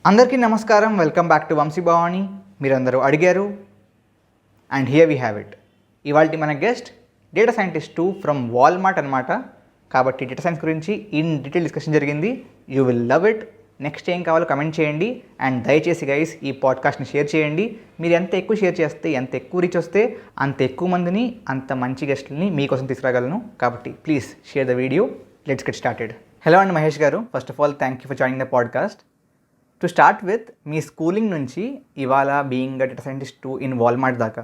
అందరికీ నమస్కారం. Welcome back to Vamshi Bhavani. మీరందరూ అడిగారు and here we have it. ఇవాళ మన guest data scientist 2 from Walmart అనమాట. కాబట్టి డేటా సైన్స్ గురించి ఇన్ డీటెయిల్ డిస్కషన్ జరిగింది. You will love it. Next ఏం కావాలో కమెంట్ చేయండి అండ్ దయచేసి గైస్ ఈ పాడ్కాస్ట్ని షేర్ చేయండి. మీరు ఎంత ఎక్కువ షేర్ చేస్తే, ఎంత ఎక్కువ రీచ్ వస్తే అంత ఎక్కువ మందిని, అంత మంచి గెస్ట్ని మీకోసం తీసుకురాగలను. కాబట్టి please share the video. Let's get started. Hello అండి మహేష్ గారు. First of all thank you for joining the podcast. To start with, మీ స్కూలింగ్ నుంచి ఇవాళ being data scientist 2 in Walmart దాకా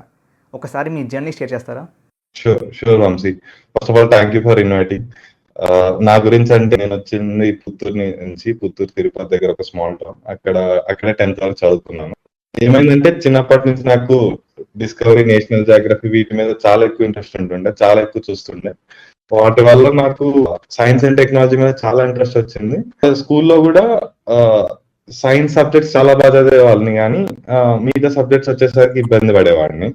ఒకసారి మీ జర్నీ షేర్ చేస్తారా? Sure Vamshi. First of all thank you for inviting. నా గురించి అంటే నేను వచ్చింది పుత్తూరు నుంచి, పుత్తూరు తిరుపతి దగ్గర ఒక స్మాల్ టౌన్. అక్కడే 10th వరకు చదువుకున్నాను. ఏమైందంటే చిన్నప్పటి నుంచి నాకు డిస్కవరీ, నేషనల్ జియోగ్రఫీ వీటి మీద చాలా ఎక్కువ ఇంట్రెస్ట్ ఉంటుండే, చాలా ఎక్కువ చూస్తుండే. వాటి వల్ల నాకు సైన్స్ అండ్ టెక్నాలజీ మీద చాలా ఇంట్రెస్ట్ వచ్చింది. స్కూల్లో కూడా సైన్స్ సబ్జెక్ట్స్ చాలా బాగా చదివేవాళ్ళని, కానీ మిగతా సబ్జెక్ట్స్ వచ్చేసరికి ఇబ్బంది పడేవాడిని.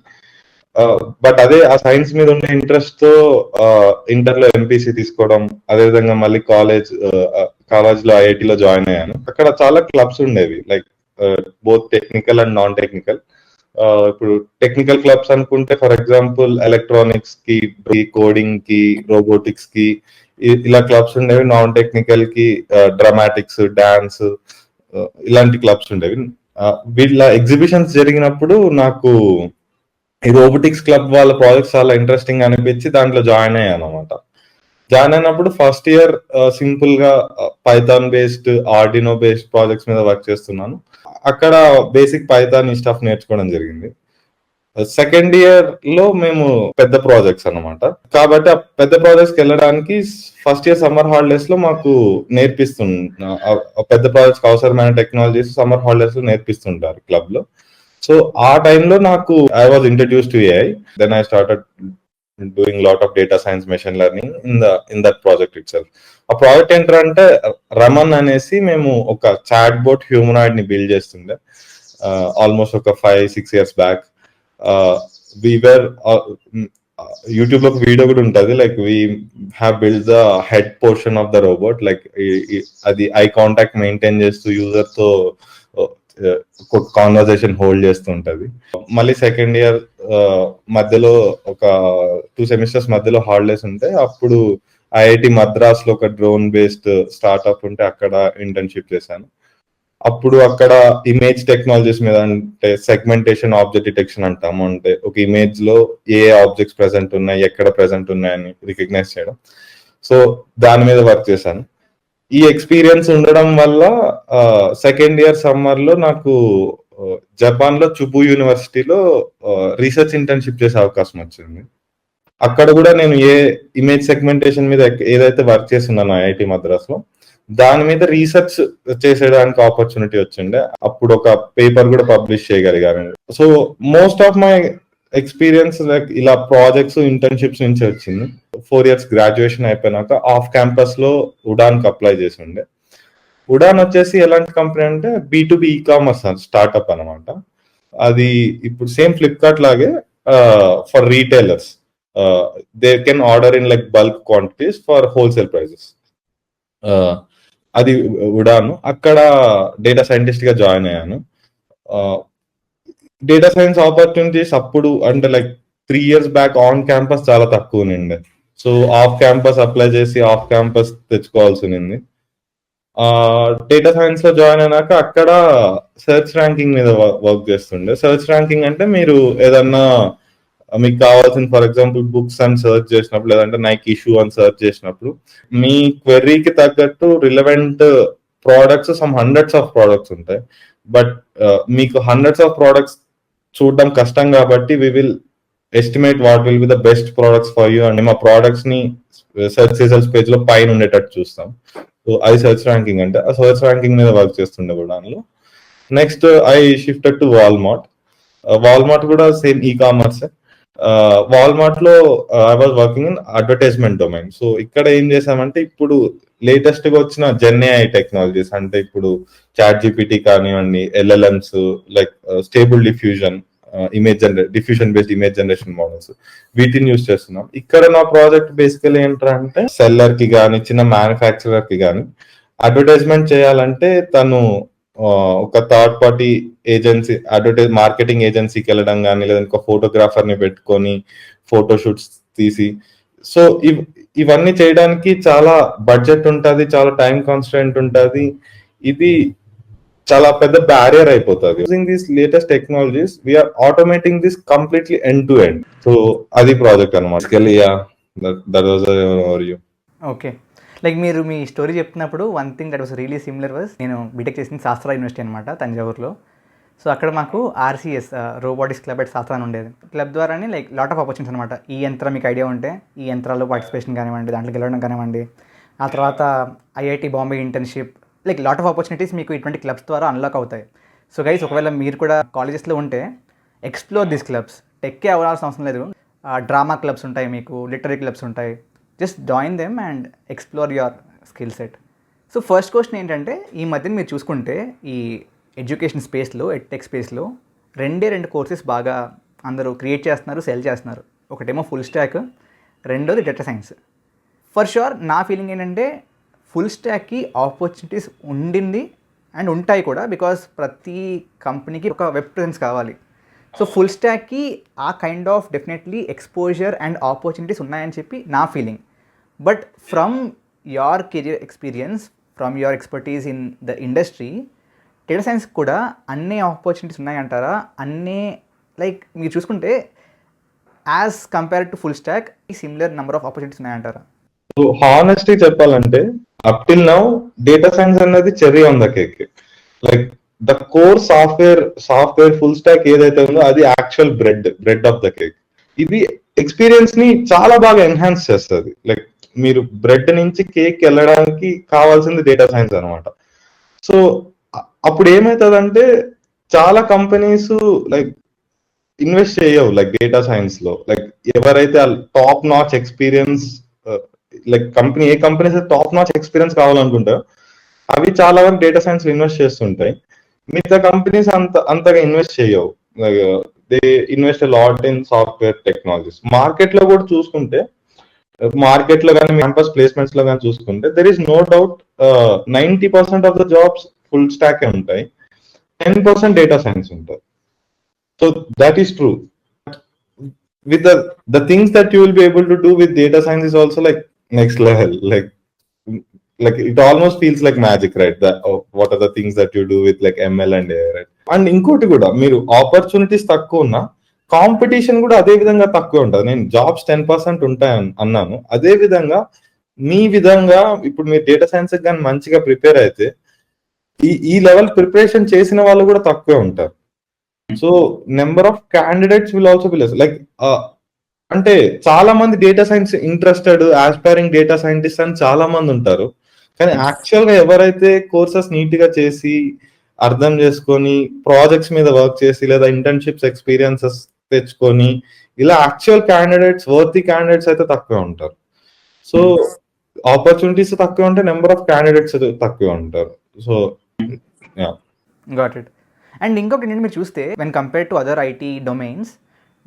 బట్ అదే ఆ సైన్స్ మీద ఉండే ఇంట్రెస్ట్ తో ఇంటర్ లో ఎంపీసీ తీసుకోవడం, అదేవిధంగా మళ్ళీ కాలేజ్ లో ఐఐటీలో జాయిన్ అయ్యాను. అక్కడ చాలా క్లబ్స్ ఉండేవి, like both technical and non technical. ఇప్పుడు టెక్నికల్ క్లబ్స్ అనుకుంటే ఫర్ ఎగ్జాంపుల్ ఎలక్ట్రానిక్స్ కి, కోడింగ్ కి, రోబోటిక్స్ కి ఇలా క్లబ్స్ ఉండేవి. నాన్ టెక్నికల్ కి డ్రామాటిక్స్, డాన్స్ ఇలాంటి క్లబ్స్ ఉండేవి. వీళ్ళ ఎగ్జిబిషన్స్ జరిగినప్పుడు నాకు ఈ రోబోటిక్స్ క్లబ్ వాళ్ళ ప్రాజెక్ట్స్ చాలా ఇంట్రెస్టింగ్ అనిపించి దాంట్లో జాయిన్ అయ్యాను అనమాట. జాయిన్ అయినప్పుడు ఫస్ట్ ఇయర్ సింపుల్ గా Python based, Arduino based projects మీద వర్క్ చేస్తున్నాను. అక్కడ బేసిక్ పైథాన్ ఈ స్టఫ్ నేర్చుకోవడం జరిగింది. సెకండ్ ఇయర్ లో మేము పెద్ద ప్రాజెక్ట్స్ అన్నమాట. కాబట్టి ఆ పెద్ద ప్రాజెక్ట్స్ కి వెళ్ళడానికి ఫస్ట్ ఇయర్ సమ్మర్ హాలిడేస్ లో మాకు పెద్ద ప్రాజెక్ట్స్ అవసరమైన టెక్నాలజీస్ సమ్మర్ హాలిడేస్ లో నేర్పిస్తుంటారు క్లబ్ లో. సో ఆ టైంలో నాకు I was introduce to AI. Then I started doing lot of data science, machine learning in that project itself. ఆ ప్రాజెక్ట్ ఏంటంటే రమన్ అనేసి మేము ఒక చాట్ బోట్ హ్యూమనాయిడ్ ని బిల్డ్ చేస్తుండే ఆల్మోస్ట్ ఒక 5-6 years బ్యాక్. యూట్యూబ్ లో ఒక వీడియో కూడా ఉంటుంది, like we have build the head portion of the robot. Like అది ఐ కాంటాక్ట్ మెయింటైన్ చేస్తూ యూజర్ తో కాన్వర్సేషన్ హోల్డ్ చేస్తూ ఉంటది. మళ్ళీ సెకండ్ ఇయర్ మధ్యలో ఒక 2 semesters మధ్యలో హాలిడేస్ ఉంటే అప్పుడు ఐఐటి మద్రాస్ లో ఒక డ్రోన్ బేస్డ్ స్టార్ట్అప్ ఉంటే అక్కడ ఇంటర్న్షిప్ చేశాను. అప్పుడు అక్కడ ఇమేజ్ టెక్నాలజీస్ మీద, అంటే సెగ్మెంటేషన్, ఆబ్జెక్ట్ డిటెక్షన్ అంటాము. అంటే ఒక ఇమేజ్ లో ఏ ఆబ్జెక్ట్స్ ప్రెసెంట్ ఉన్నాయి, ఎక్కడ ప్రెసెంట్ ఉన్నాయని రికగ్నైజ్ చేయడం. సో దాని మీద వర్క్ చేశాను. ఈ ఎక్స్పీరియన్స్ ఉండడం వల్ల సెకండ్ ఇయర్ సమ్మర్ లో నాకు జపాన్ లో చుబు యూనివర్సిటీలో రీసెర్చ్ ఇంటర్న్షిప్ చేసే అవకాశం వచ్చింది. అక్కడ కూడా నేను ఏ ఇమేజ్ సెగ్మెంటేషన్ మీద ఏదైతే వర్క్ చేస్తున్నానో ఐఐటి మద్రాస్ లో, దాని మీద రీసెర్చ్ చేసేయడానికి ఆపర్చునిటీ వచ్చిండే. అప్పుడు ఒక పేపర్ కూడా పబ్లిష్ చేయగలిగాను. So most of my experience like ఇలా ప్రాజెక్ట్స్, ఇంటర్న్షిప్స్ నుంచి వచ్చింది. 4 years గ్రాడ్యుయేషన్ అయిపోయినాక ఆఫ్ క్యాంపస్ లో ఉడాన్ కి అప్లై చేసి ఉండే. ఉడాన్ వచ్చేసి ఎలాంటి కంపెనీ అంటే B2B ఈకామర్స్ స్టార్ట్అప్ అనమాట. అది ఇప్పుడు సేమ్ ఫ్లిప్కార్ట్ లాగే for retailers. They can order in like bulk quantities for wholesale prices. అది ఉడాను. అక్కడ డేటా సైంటిస్ట్ గా జాయిన్ అయ్యాను. డేటా సైన్స్ ఆపర్చునిటీస్ అప్పుడు అంటే like 3 years back on campus చాలా తక్కువ ఉండే. సో ఆఫ్ క్యాంపస్ అప్లై చేసి ఆఫ్ క్యాంపస్ తెచ్చుకోవాల్సి ఉంది. డేటా సైన్స్ లో జాయిన్ అయినాక అక్కడ సెర్చ్ ర్యాంకింగ్ మీద వర్క్ చేస్తుండే. సెర్చ్ ర్యాంకింగ్ అంటే మీరు ఏదన్నా మీకు కావాల్సిన, ఫర్ ఎగ్జాంపుల్ బుక్స్ అని సర్చ్ చేసినప్పుడు, లేదంటే నైక్ ఇష్యూ అని సర్చ్ చేసినప్పుడు మీ క్వెరీకి తగ్గట్టు relevant products, some hundreds of products ఉంటాయి. బట్ మీకు హండ్రెడ్స్ ఆఫ్ ప్రోడక్ట్స్ చూడడం కష్టం కాబట్టి we will estimate what will be the best products for you and మా ప్రోడక్ట్స్ ని సెర్చ్ రిజల్ట్స్ పేజ్ లో పైన ఉండేటట్టు చూస్తాం. సో అది సెర్చ్ ర్యాంకింగ్ అంటే. ఆ సెర్చ్ ర్యాంకింగ్ మీద వర్క్ చేస్తుండే కూడా దానిలో. Next I shifted to Walmart. Walmart కూడా సేమ్ ఈ కామర్స్. వాల్మార్ట్ లో I was working in advertisement domain. So ఇక్కడ ఏం చేసామంటే ఇప్పుడు లేటెస్ట్ గా వచ్చిన జెన్ఏఐ టెక్నాలజీస్, అంటే ఇప్పుడు చాట్ జీపీటీ కానివ్వండి, LLMs, like stable diffusion diffusion based image generation models, వీటిని యూజ్ చేస్తున్నాం. ఇక్కడ నా ప్రాజెక్ట్ బేసికలీ ఏంటంటే సెల్లర్ కి కానీ, చిన్న మ్యానుఫ్యాక్చరర్ కి కానీ అడ్వర్టైజ్మెంట్ చేయాలంటే తను ఒక థర్డ్ పార్టీ ఏజెన్సీ మార్కెటింగ్ ఏజెన్సీకి వెళ్ళడం కానీ, లేదా ఒక ఫోటోగ్రాఫర్ని పెట్టుకొని ఫోటో షూట్స్ తీసి, సో ఇవన్నీ చేయడానికి చాలా బడ్జెట్ ఉంటుంది, చాలా టైం కాన్స్టెంట్ ఉంటుంది. ఇది చాలా పెద్ద బ్యారియర్ అయిపోతుంది. Using these latest technologies we're automating this completely end to end. So అది ప్రాజెక్ట్ అనమాట. That was you. Okay, like మీరు మీ స్టోరీ చెప్తున్నప్పుడు one thing that was really similar was, నేను బీటెక్ చేసింది శాస్త్ర యూనివర్సిటీ అనమాట, తంజావూరులో. సో అక్కడ మాకు ఆర్సీఎస్ రోబోటిక్స్ క్లబ్ అట్ శాస్త్ర అని ఉండేది. క్లబ్ ద్వారానే లైక్ లాట్ ఆఫ్ ఆపర్చునిటీస్ అనమాట. ఈ యంత్రం మీకు ఐడియా ఉంటే ఈ యంత్రాల్లో పార్టిసిపేషన్ కానివ్వండి, దాంట్లో గెలవడం కానివ్వండి, ఆ తర్వాత IIT Bombay internship, like lot of opportunities మీకు ఇటువంటి క్లబ్స్ ద్వారా అన్లాక్ అవుతాయి. సో గైస్, ఒకవేళ మీరు కూడా కాలేజెస్లో ఉంటే ఎక్స్ప్లోర్ దిస్ క్లబ్స్. టెక్కే అవ్వాల్సిన అవసరం లేదు. డ్రామా క్లబ్స్ ఉంటాయి, మీకు లిటరీ క్లబ్స్ ఉంటాయి. Just join them and explore your skill set. So first question ఏంటంటే, ఈ మధ్యన మీరు చూసుకుంటే ఈ ఎడ్యుకేషన్ స్పేస్లో, ఎడ్టెక్ స్పేస్లో రెండు కోర్సెస్ బాగా అందరూ క్రియేట్ చేస్తున్నారు, సెల్ చేస్తున్నారు. ఒకటేమో ఫుల్ స్టాక్, రెండోది డేటా సైన్స్. ఫర్ షూర్ నా ఫీలింగ్ ఏంటంటే ఫుల్ స్టాక్కి ఆపర్చునిటీస్ ఉండింది అండ్ ఉంటాయి కూడా, బికాస్ ప్రతి కంపెనీకి ఒక వెబ్ ప్రెజెన్స్ కావాలి. సో ఫుల్ స్టాక్కి ఆ kind of definitely exposure and opportunities ఉన్నాయని చెప్పి నా feeling. But from your career experience, from your expertise in the industry, data science కూడా అన్నీ ఆపర్చునిటీస్ ఉన్నాయంటారా? అన్నీ లైక్ మీరు చూసుకుంటే as compare to full stock similar number of opportunities ఉన్నాయంటారా? So honestly చెప్పాలంటే up till now data science అనేది cherry on the cake. Like the core software full stack ఏదైతే ఉందో అది actual bread of the cake. ఇది experience ని చాలా బాగా ఎన్హాన్స్ చేస్తుంది. లైక్ మీరు బ్రెడ్ నుంచి కేక్ వెళ్ళడానికి కావాల్సింది డేటా సైన్స్ అనమాట. సో అప్పుడు ఏమవుతుందంటే చాలా కంపెనీస్ లైక్ ఇన్వెస్ట్ చేయవు లైక్ డేటా సైన్స్ లో. లైక్ ఎవరైతే టాప్ నాచ్ ఎక్స్పీరియన్స్, లైక్ ఏ కంపెనీస్ టాప్ నాచ్ ఎక్స్పీరియన్స్ కావాలనుకుంటారో అవి చాలా వరకు డేటా సైన్స్ లో ఇన్వెస్ట్ చేస్తుంటాయి. మిగతా కంపెనీస్ అంతగా ఇన్వెస్ట్ చేయవు. They invest lot in software technologies. Market లో కూడా చూసుకుంటే, మార్కెట్ లో కానీ క్యాంపస్ ప్లేస్మెంట్స్ లో కానీ చూసుకుంటే, there is no doubt 90% of the jobs full stack ఉంటాయి, 10% డేటా సైన్స్ ఉంటాయి. So that is true. With the things that you will be able to do with data science is also like next level. Like it almost feels like magic, right? What are the things that you do with like ML and AI, right? And inkoti kuda మీరు opportunities తక్కువ ఉన్నా competition కూడా అదే విధంగా తక్కువ ఉంటుంది. నేను jobs 10% ఉంటాయి అన్నాను. అదే విధంగా మీ విధంగా ఇప్పుడు మీరు డేటా సైన్స్ కానీ మంచిగా ప్రిపేర్ అయితే ఈ లెవెల్ ప్రిపరేషన్ చేసిన వాళ్ళు కూడా తక్కువే ఉంటారు. So number of candidates will also be less. Like అంటే చాలా మంది data science interested, aspiring data scientist అని చాలా మంది ఉంటారు. కానీ యాక్చువల్ గా ఎవరైతే కోర్సెస్ నీట్ గా చేసి అర్థం చేసుకొని ప్రాజెక్ట్స్ మీద వర్క్ చేసి లేదా ఇంటర్న్షిప్స్ ఎక్స్పీరియన్సెస్ తెచ్చుకొని ఇలా యాక్చువల్ క్యాండిడేట్స్, వర్తీ క్యాండిడేట్స్ అయితే తక్కువ ఉంటారు. సో ఆపర్చునిటీస్ తక్కువ ఉంటాయి, నెంబర్ ఆఫ్ క్యాండిడేట్స్ తక్కువ ఉంటారు. So got it. అండ్ ఇంకొకటి ఏంటంటే మీరు చూస్తే when compare to other IT domains,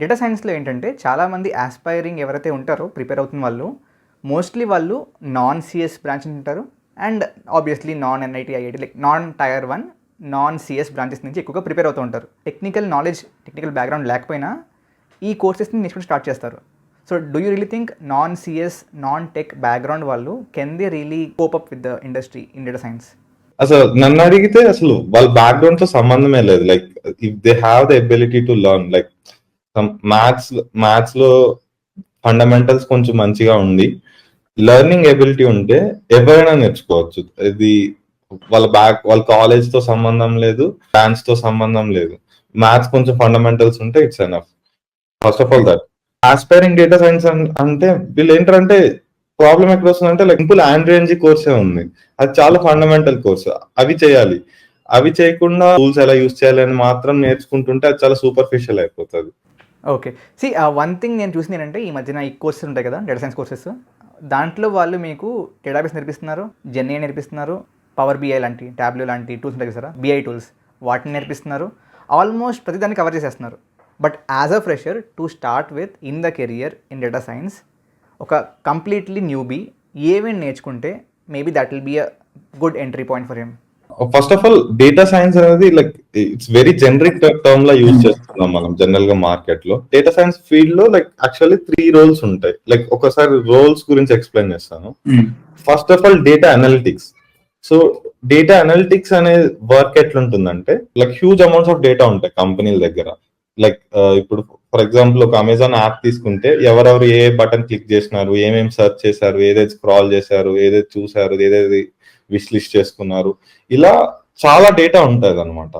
data సైన్స్లో ఏంటంటే చాలామంది ఆస్పైరింగ్ ఎవరైతే ఉంటారో ప్రిపేర్ అవుతున్న వాళ్ళు మోస్ట్లీ వాళ్ళు నాన్ సిఎస్ బ్రాంచ్ ఉంటారు and obviously non NIT, IIT, like non tier 1, non CS branches నుంచి ఎక్కువగా ప్రిపేర్ అవుతూ ఉంటారు. టెక్నికల్ నాలెడ్జ్, టెక్నికల్ బ్యాక్గ్రౌండ్ లేకపోయినా ఈ కోర్సెస్ని నేర్చుకుని స్టార్ట్ చేస్తారు. So do you really think non CS, non tech background వాళ్ళు can they really cope up with the industry in data science? అసలు నన్ను అడిగితే అసలు వాళ్ళ బ్యాక్గ్రౌండ్ తో సంబంధమే లేదు. Like if they have the ability to learn, like maths లో ఫండమెంటల్స్ కొంచెం మంచిగా ఉండి లెర్నింగ్ ఎబిలిటీ ఉంటే ఎవరైనా నేర్చుకోవచ్చు. ఇది వాళ్ళ కాలేజ్ తో సంబంధం లేదు, డాన్స్ తో సంబంధం లేదు. మ్యాథ్స్ కొంచెం ఫండమెంటల్స్ ఉంటే it's enough. First of all that aspiring data science అంటే వీళ్ళు ఏంటంటే ప్రాబ్లం ఎక్కడ వస్తుందంటే లైక్ సింపుల్ ఆండ్రియన్జీ కోర్సే ఉంది, అది చాలా ఫండమెంటల్ కోర్స్. అవి చేయాలి, అవి చేయకుండా టూల్స్ ఎలా యూజ్ చేయాలని మాత్రం నేర్చుకుంటుంటే అది చాలా సూపర్ఫిషియల్ అయిపోతుంది. ఓకే, సి వన్ థింగ్ నేను చూసింది ఏంటంటే ఈ మధ్యన ఈ కోర్సెస్ ఉంటాయి కదా డేటా సైన్స్ కోర్సెస్, దాంట్లో వాళ్ళు మీకు డేటాబేస్ నేర్పిస్తున్నారు, జెన్ఏ నేర్పిస్తున్నారు, పవర్ బిఐ లాంటి, ట్యాబ్లూ లాంటి టూల్స్ ఉంటాయి కదా, బిఐ టూల్స్, వాటిని నేర్పిస్తున్నారు. ఆల్మోస్ట్ ప్రతిదాన్ని కవర్ చేసేస్తున్నారు. But as a fresher to start with in the career in data science, ఒక కంప్లీట్లీ న్యూబీ ఏమేమి నేర్చుకుంటే maybe that will be a good entry point for him? First of all data science అనేది like it's very generic term లా use చేస్తున్నాం మనం general గా market లో. Data science field లో లైక్ యాక్చువల్లీ 3 రోల్స్ ఉంటాయి. లైక్ ఒకసారి రోల్స్ గురించి ఎక్స్ప్లెయిన్ చేస్తాను. First of all data analytics. So data analytics అనే వర్క్ ఎట్లుంటుందంటే like huge amounts of data ఉంటాయి కంపెనీల దగ్గర. లైక్ ఇప్పుడు ఫర్ ఎగ్జాంపుల్ ఒక అమెజాన్ యాప్ తీసుకుంటే ఎవరెవరు ఏ బటన్ క్లిక్ చేసినారు, ఏమేమి సెర్చ్ చేశారు, ఏదైతే స్క్రాల్ చేశారు, ఏదైతే చూశారు, ఏదైతే విష్ లిస్ట్ చేసుకున్నారు, ఇలా చాలా డేటా ఉంటుంది అనమాట.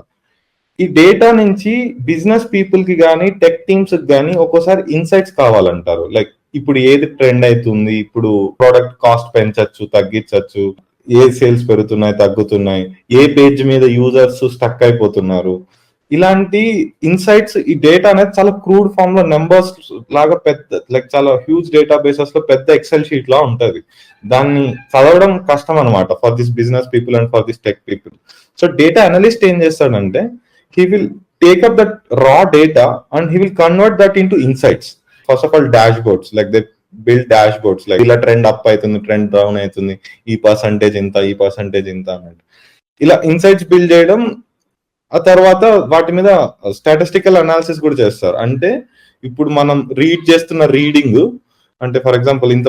ఈ డేటా నుంచి బిజినెస్ పీపుల్ కి కానీ టెక్ టీమ్స్ కి కానీ ఒక్కోసారి ఇన్సైట్స్ కావాలంటారు. లైక్ ఇప్పుడు ఏది ట్రెండ్ అవుతుంది, ఇప్పుడు ప్రోడక్ట్ కాస్ట్ పెంచచ్చు, తగ్గించచ్చు, ఏ సేల్స్ పెరుగుతున్నాయి, తగ్గుతున్నాయి, ఏ పేజ్ మీద యూజర్స్ స్టక్ అయిపోతున్నారు, ఇలాంటి ఇన్సైట్స్. ఈ డేటా అనేది చాలా క్రూడ్ ఫామ్ లో నెంబర్స్ లాగా పెద్ద లైక్ చాలా హ్యూజ్ డేటా బేసెస్ లో పెద్ద ఎక్సెల్ షీట్ లా ఉంటది. దాన్ని చదవడం కష్టం అనమాట for this business people and for this tech people. So data analyst ఏం చేస్తాడంటే he will take up that raw data and he will convert that into insights. First of all, dashboards, like they build dashboards, like ఇలా trend up అవుతుంది, trend down అవుతుంది, ఈ percentage ఇంత, ఈ percentage ఇంత అన్నట్టు ఇలా ఇన్సైట్స్ బిల్డ్ చేయడం. ఆ తర్వాత వాటి మీద స్టాటిస్టికల్ అనాలిసిస్ కూడా చేస్తారు. అంటే ఇప్పుడు మనం రీడ్ చేస్తున్న రీడింగ్, అంటే ఫర్ ఎగ్జాంపుల్ ఇంత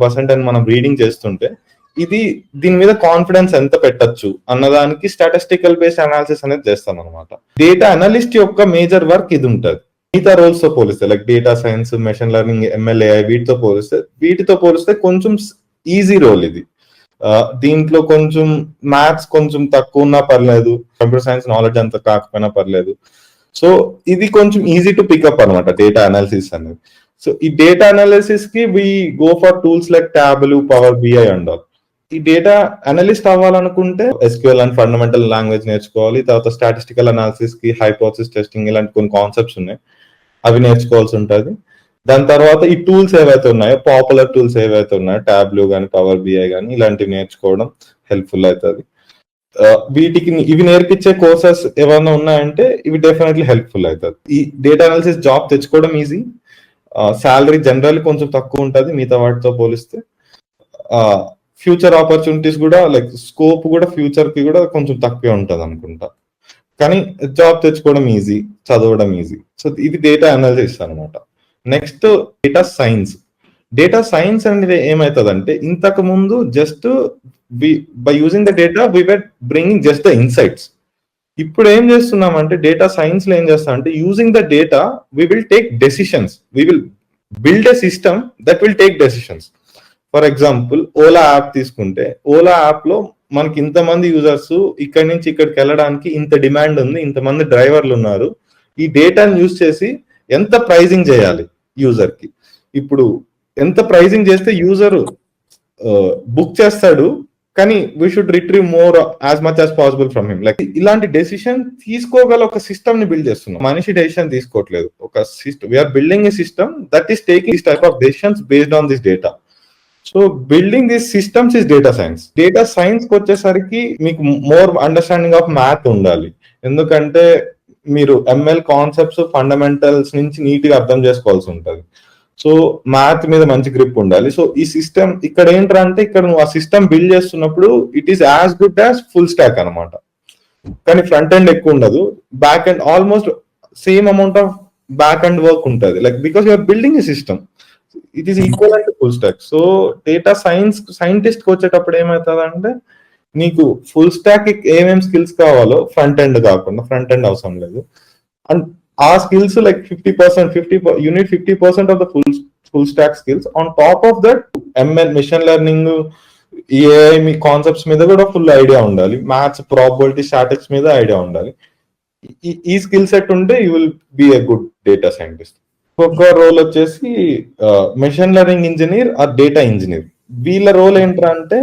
పర్సెంట్ అని మనం రీడింగ్ చేస్తుంటే ఇది దీని మీద కాన్ఫిడెన్స్ ఎంత పెట్టచ్చు అన్నదానికి స్టాటిస్టికల్ బేస్డ్ అనాలిసిస్ అనేది చేస్తాం అనమాట. డేటా అనలిస్ట్ యొక్క మేజర్ వర్క్ ఇది ఉంటుంది. మిగతా రోల్స్ తో పోలిస్తే like data science, machine learning, ML AI వీటితో పోలిస్తే కొంచెం ఈజీ రోల్ ఇది. దీంట్లో కొంచెం మ్యాథ్స్ కొంచెం తక్కువ ఉన్నా పర్లేదు, కంప్యూటర్ సైన్స్ నాలెడ్జ్ అంత కాకపోయినా పర్లేదు. సో ఇది కొంచెం ఈజీ టు పికప్ అనమాట డేటా అనాలిసిస్ అనేది. సో ఈ డేటా అనాలిసిస్ కి we go for tools like Tableau, Power BI and all. ఈ డేటా అనలిస్ట్ అవ్వాలనుకుంటే ఎస్క్యూఎల్ అండ్ ఫండమెంటల్ లాంగ్వేజ్ నేర్చుకోవాలి. తర్వాత స్టాటిస్టికల్ అనాలిసిస్ కి హైపోథసిస్ టెస్టింగ్ ఇలాంటి కొన్ని కాన్సెప్ట్స్ ఉన్నాయి, అవి నేర్చుకోవాల్సి ఉంటుంది. దాని తర్వాత ఈ టూల్స్ ఏవైతే ఉన్నాయో, పాపులర్ టూల్స్ ఏవైతే ఉన్నాయో, టాబ్లూ కానీ పవర్ బిఐ కానీ ఇలాంటివి నేర్చుకోవడం హెల్ప్ఫుల్ అవుతుంది. వీటికి ఇవి నేర్పించే కోర్సెస్ ఏమైనా ఉన్నాయంటే ఇవి డెఫినెట్లీ హెల్ప్ఫుల్ అవుతుంది. ఈ డేటా అనాలిసిస్ జాబ్ తెచ్చుకోవడం ఈజీ. శాలరీ జనరల్ కొంచెం తక్కువ ఉంటుంది మిగతా వాటితో పోలిస్తే. ఫ్యూచర్ ఆపర్చునిటీస్ కూడా లైక్ స్కోప్ కూడా ఫ్యూచర్ కి కూడా కొంచెం తక్కువే ఉంటుంది అనుకుంటా. కానీ జాబ్ తెచ్చుకోవడం ఈజీ, చదవడం ఈజీ. సో ఇది డేటా అనాలిసిస్ అనమాట. Next data science. Data science అనేది ఏమవుతుందంటే ఇంతకు ముందు just by using the data we were bringing just the insights. ఇప్పుడు ఏం చేస్తున్నామంటే డేటా సైన్స్ లో ఏం చేస్తామంటే using the data we will take decisions, we will build a system that will take decisions. For example Ola app తీసుకుంటే, Ola app లో మనకి ఇంతమంది యూజర్స్ ఇక్కడి నుంచి ఇక్కడికి వెళ్ళడానికి ఇంత డిమాండ్ ఉంది, ఇంతమంది డ్రైవర్లు ఉన్నారు, ఈ డేటాను యూజ్ చేసి ఎంత ప్రైజింగ్ చేయాలి యూజర్ కి. ఇప్పుడు ఎంత ప్రైజింగ్ చేస్తే యూజర్ బుక్ చేస్తాడు, కానీ we should retrieve more as much as possible from him. Like ఇలాంటి డెసిషన్ తీసుకోగల ఒక సిస్టమ్ ని బిల్డ్ చేస్తున్నాం. మనిషి డెసిషన్ తీసుకోవట్లేదు, ఒక system. We're building a system that is taking this type of decisions based on this data. So building this systems is data science. Data science కి వచ్చేసరికి మీకు మోర్ అండర్స్టాండింగ్ ఆఫ్ మ్యాథ్ ఉండాలి. ఎందుకంటే మీరు ఎంఎల్ కాన్సెప్ట్స్, ఫండమెంటల్స్ నుంచి neat గా అర్థం చేసుకోవాల్సి ఉంటుంది. సో మ్యాథ్ మీద మంచి గ్రిప్ ఉండాలి. సో ఈ సిస్టమ్ ఇక్కడ ఏంటంటే ఇక్కడ నువ్వు ఆ సిస్టమ్ బిల్డ్ చేస్తున్నప్పుడు it is as good as full stack అనమాట. కానీ ఫ్రంట్ ఎండ్ ఎక్కువ ఉండదు, back end almost same amount of back end work ఉంటుంది. Like because you're building a system, it is equal to full stack. So data science scientist కి వచ్చేటప్పుడు ఏమవుతుంది అంటే నీకు ఫుల్ స్టాక్ ఏమేమి స్కిల్స్ కావాలో, ఫ్రంట్ ఎండ్ కాకుండా, ఫ్రంట్ ఎండ్ అవసరం లేదు, అండ్ ఆ skills like 50% you need 50% of the full stack skills. On top of that ML, machine learning, AI మీ కాన్సెప్ట్స్ మీద కూడా ఫుల్ ఐడియా ఉండాలి. మ్యాథ్స్, ప్రాబబిలిటీ, స్టాటిక్స్ మీద ఐడియా ఉండాలి. ఈ స్కిల్ సెట్ ఉంటే you will be a good data scientist. ఒక్కొక్క role వచ్చేసి machine learning engineer or data engineer. వీళ్ళ రోల్ ఏంటంటే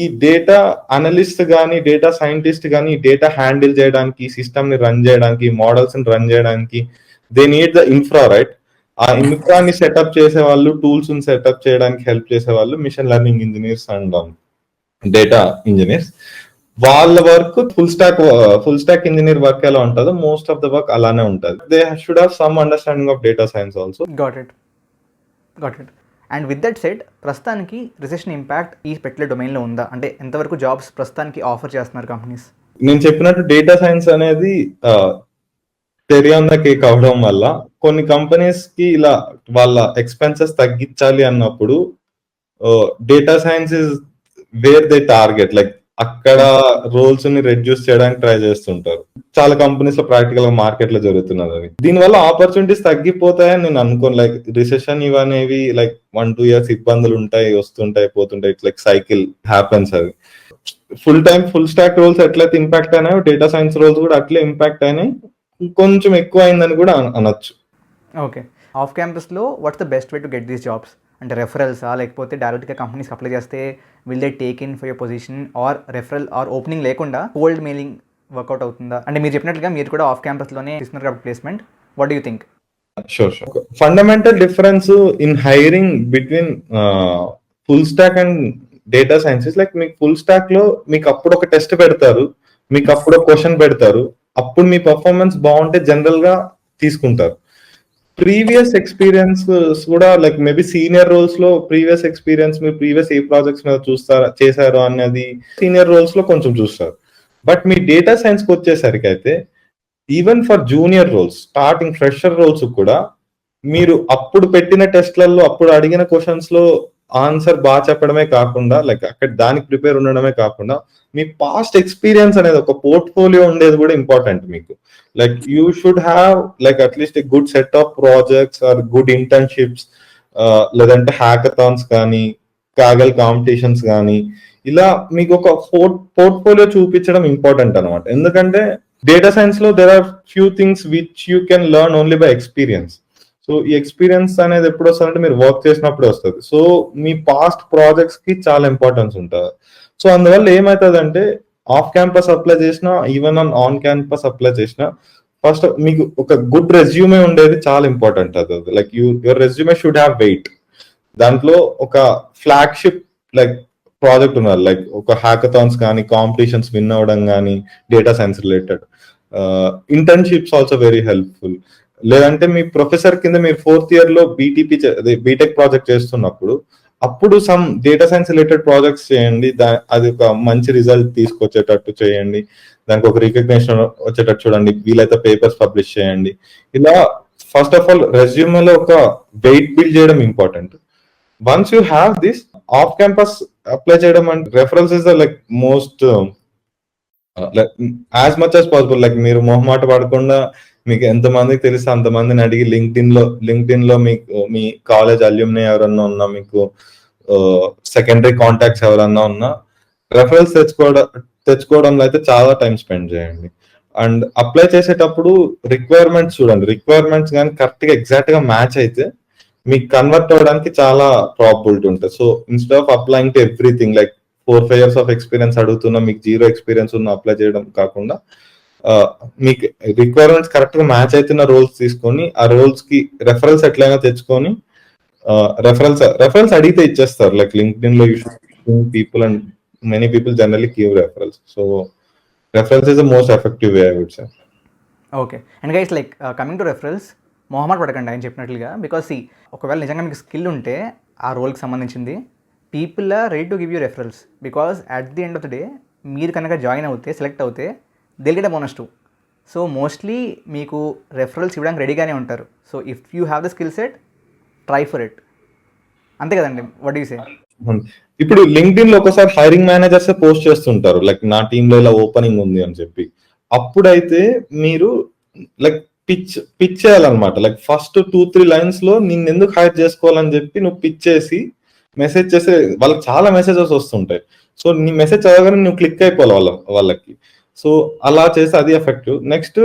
ఈ డేటా అనలిస్ట్ కానీ, డేటా సైంటిస్ట్ కానీ డేటా హ్యాండిల్ చేయడానికి, సిస్టమ్ ని రన్ చేయడానికి, మోడల్స్ ని రన్ చేయడానికి they need the infra, right? ఆ ఇన్ఫ్రాని సెటప్ చేసే వాళ్ళు, టూల్స్ ని సెటప్ చేయడానికి హెల్ప్ చేసే వాళ్ళు machine learning engineers and data engineers. వాళ్ళ work full stack engineer work ఎలా ఉంటుందో మోస్ట్ ఆఫ్ ద వర్క్ అలానే ఉంటుంది. They should have some understanding of data science also. Got it. And with that said, ప్రస్తుతానికి recession impact ఈ particular డొమైన్లో ఉందా? అంటే ఎంతవరకు జాబ్స్ ప్రస్తుతానికి ఆఫర్ చేస్తున్నారు కంపెనీస్? నేను చెప్పినట్టు డేటా సైన్స్ అనేది చెర్రీ ఆన్ ద కేక్ అవడం వల్ల కొన్ని కంపెనీస్ కి ఇలా వాళ్ళ ఎక్స్పెన్సెస్ తగ్గించాలి అన్నప్పుడు data science is where they target, like అక్కడ రోల్స్ ని రెడ్యూస్ చేయడానికి ట్రై చేస్తుంటారు. చాలా కంపెనీస్ లో ప్రాక్టికల్ గా మార్కెట్ లో జరుగుతున్నది అది. దీనివల్ల ఆపర్చునిటీస్ తగ్గిపోతాయని నేను అనుకోను. లైక్ రిసెషన్ ఇవనేవి లైక్ 1-2 years ఇబ్బందులు ఉంటాయి, వస్తుంటాయి పోతుంటాయి, ఇట్స్ లైక్ సైకిల్ హ్యాపెన్స్. అది ఫుల్ స్టాక్ రోల్స్ ఎట్లయితే ఇంపాక్ట్ అయినాయో డేటా సైన్స్ రోల్స్ కూడా అట్లే ఇంపాక్ట్ అయినాయి, కొంచెం ఎక్కువ అయిందని కూడా అనొచ్చు. ఓకే, ఆఫ్ క్యాంపస్లో what's the best way to get these jobs? అంటే రెఫరల్సా, లేకపోతే డైరెక్ట్గా కంపెనీస్కి అప్లై చేస్తే will they take in for your position, or referral or opening లేకుండా కోల్డ్ మెయిలింగ్ వర్కౌట్ అవుతుందా? అంటే మీరు చెప్పినట్లుగా మీరు కూడా ఆఫ్ క్యాంపస్లోనే తీసుకున్నారు కాబట్టి placement, what do you think? Sure. Fundamental difference in hiring between full stock and data sciences, like మీకు ఫుల్ స్టాక్ లో మీకు అప్పుడు ఒక టెస్ట్ పెడతారు, మీకు అప్పుడు ఒక క్వశ్చన్ పెడతారు, అప్పుడు మీ పర్ఫార్మెన్స్ బాగుంటే జనరల్ గా తీసుకుంటారు. ప్రీవియస్ ఎక్స్పీరియన్స్ కూడా లైక్ మేబీ సీనియర్ రోల్స్ లో ప్రీవియస్ ఎక్స్పీరియన్స్, మీరు ప్రీవియస్ ఏ ప్రాజెక్ట్స్ మీద చేశారు అన్నది సీనియర్ రోల్స్ లో కొంచెం చూస్తారు. బట్ మీ డేటా సైన్స్ కి వచ్చేసరికి అయితే even for junior roles, starting fresher roles కూడా మీరు అప్పుడు పెట్టిన టెస్ట్లలో అప్పుడు అడిగిన క్వశ్చన్స్ లో ఆన్సర్ బాగా చెప్పడమే కాకుండా, లైక్ అక్కడ దానికి ప్రిపేర్ ఉండడమే కాకుండా మీ పాస్ట్ ఎక్స్పీరియన్స్ అనేది ఒక పోర్ట్ఫోలియో ఉండేది కూడా ఇంపార్టెంట్ మీకు. Like you should have like at least a good set of projects or good internships, లేదంటే హ్యాకథాన్స్ కానీ కాగల్ కాంపిటీషన్స్ కానీ, ఇలా మీకు ఒక పోర్ట్ఫోలియో చూపించడం ఇంపార్టెంట్ అనమాట. ఎందుకంటే డేటా సైన్స్ లో there are few things which you can learn only by experience. So ఈ ఎక్స్పీరియన్స్ అనేది ఎప్పుడు వస్తుందంటే మీరు వర్క్ చేసినప్పుడు వస్తుంది. సో మీ పాస్ట్ ప్రాజెక్ట్స్ కి చాలా ఇంపార్టెన్స్ ఉంటుంది. సో అందువల్ల ఏమవుతుందంటే ఆఫ్ క్యాంపస్ అప్లై చేసినా, ఈవెన్ ఆన్ క్యాంపస్ అప్లై చేసినా, ఫస్ట్ మీకు ఒక గుడ్ రెజ్యూమే ఉండేది చాలా ఇంపార్టెంట్. అది like your resume should have weight. దాంట్లో ఒక ఫ్లాగ్షిప్ లైక్ ప్రాజెక్ట్ ఉన్నారు, లైక్ ఒక హ్యాకథాన్స్ కానీ కాంపిటీషన్స్ విన్ అవ్వడం కానీ data science related. Internships also very helpful. లేదంటే మీ ప్రొఫెసర్ కింద మీరు 4th year లో బీటెక్ ప్రాజెక్ట్ చేస్తున్నప్పుడు అప్పుడు some data science related projects చేయండి, అది ఒక మంచి రిజల్ట్ తీసుకొచ్చేటట్టు చేయండి, దానికి ఒక రికగ్నిషన్ వచ్చేటట్టు చూడండి, వీలైతే పేపర్స్ పబ్లిష్ చేయండి. ఇలా ఫస్ట్ ఆఫ్ ఆల్ రెజ్యూమేలో ఒక వెయిట్ బిల్డ్ చేయడం important. Once you have this, of campus apply చేయడం అంటే referrals is the like most as much as possible. Like మీరు మొహమాట పడకుండా మీకు ఎంతమందికి తెలిస్తే అంతమందిని అడిగి లింక్డ్ఇన్ లో మీకు మీ కాలేజ్ అల్యూమినీ ఎవరన్నా ఉన్నా, మీకు సెకండరీ కాంటాక్ట్స్ ఎవరన్నా ఉన్నా, రెఫరల్స్ తెచ్చుకోవడంలో అయితే చాలా టైం స్పెండ్ చేయండి. అండ్ అప్లై చేసేటప్పుడు రిక్వైర్మెంట్స్ చూడండి. రిక్వైర్మెంట్స్ కానీ కరెక్ట్ గా ఎగ్జాక్ట్ గా మ్యాచ్ అయితే మీకు కన్వర్ట్ అవ్వడానికి చాలా ప్రాబిలిటీ ఉంటుంది. So instead of applying to everything, like 4-5 years of experience అడుగుతున్నా, మీకు 0 experience ఉన్న అప్లై చేయడం కాకుండా, మీకు రిక్వైర్మెంట్స్ కరెక్ట్ గా మ్యాచ్ అవుతున్న రోల్స్ తీసుకొని ఆ రోల్స్ కి రెఫరల్స్ ఎట్లయినా తెచ్చుకొని, రెఫరల్స్ అడిగితే ఇచ్చేస్తారు. లైక్ లింక్డ్ఇన్ లో people and many people generally give referrals. So referrals is the most effective way I would say. Okay, and guys like coming to referrals, మొహమాట పడకండి ఆయన చెప్పినట్లుగా. బికాస్ ఒకవేళ నిజంగా మీకు స్కిల్ ఉంటే ఆ రోల్కి సంబంధించింది, people are ready to give you referrals. Because at the end of the day మీరు కనుక జాయిన్ అవుతే, సెలెక్ట్ అవుతే, they'll get a bonus too. So mostly మీకు రెఫరల్స్ ఇవ్వడానికి రెడీగానే ఉంటారు. So if you have the skill set, try for it. అంతే కదండి, వాట్ డూ యు సే? ఇప్పుడు లింక్డ్ఇన్ లో ఒకసారి హైరింగ్ మేనేజర్స్ పోస్ట్ చేస్తుంటారు, లైక్ నా టీమ్ లో ఇలా ఓపెనింగ్ ఉంది అని చెప్పి. అప్పుడైతే మీరు లైక్ పిచ్ చేయాలన్నమాట. లైక్ ఫస్ట్ 2-3 lines లో నిన్ను ఎందుకు హైర్ చేసుకోవాలని చెప్పి నువ్వు పిచ్ చేసి మెసేజ్ చేస్తే వాళ్ళకి చాలా మెసేజెస్ వస్తుంటాయి. సో నీ మెసేజ్ చదవగానే నువ్వు క్లిక్ అయిపోవాలి వాళ్ళకి. సో అలా చేస్తే అది ఎఫెక్టివ్. నెక్స్ట్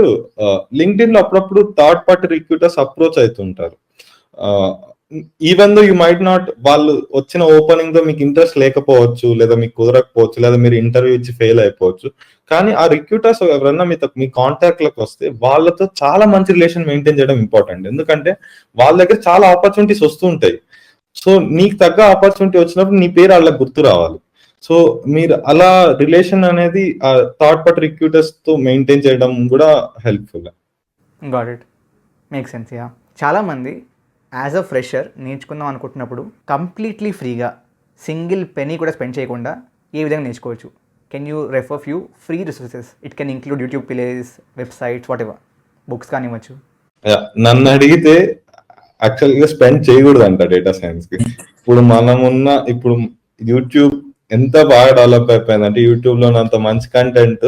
లింక్డ్ఇన్ లో అప్పుడప్పుడు థర్డ్ పార్టీ రిక్రూటర్స్ అప్రోచ్ అవుతుంటారు. Even though you might not, వాళ్ళు వచ్చిన ఓపెనింగ్ తో మీకు ఇంట్రెస్ట్ లేకపోవచ్చు, లేదా మీకు కుదరకపోవచ్చు, లేదా మీరు ఇంటర్వ్యూ ఇచ్చి ఫెయిల్ అయిపోవచ్చు. కానీ ఆ రిక్రూటర్స్ ఎవరన్నా మీ కాంటాక్ట్ లకు వస్తే వాళ్ళతో చాలా మంచి రిలేషన్ మెయింటైన్ చేయడం ఇంపార్టెంట్. ఎందుకంటే వాళ్ళ దగ్గర చాలా ఆపర్చునిటీస్ వస్తూ ఉంటాయి. సో నీకు తగ్గ ఆపర్చునిటీ వచ్చినప్పుడు నీ పేరు వాళ్ళకి గుర్తు రావాలి. సో మీరు అలా రిలేషన్ అనేది థర్డ్ పార్టీ రిక్రూటర్స్ తో మెయింటైన్ చేయడం కూడా helpful. Got it, make sense. Yeah, చాలామంది యాజ్ అ ఫ్రెషర్ నేర్చుకుందాం అనుకుంటున్నప్పుడు కంప్లీట్లీ ఫ్రీగా సింగిల్ పెనీ కూడా స్పెండ్ చేయకుండా ఏ విధంగా నేర్చుకోవచ్చు? Can you refer few free resources? It can include YouTube plays, websites, whatever, books కానివ్వచ్చు. నన్ను అడిగితే యాక్చువల్గా స్పెండ్ చేయకూడదు అంట డేటా సైన్స్ కి. ఇప్పుడు యూట్యూబ్ ఎంత బాగా డెవలప్ అయిపోయిందంటే యూట్యూబ్ లో అంత మంచి కంటెంట్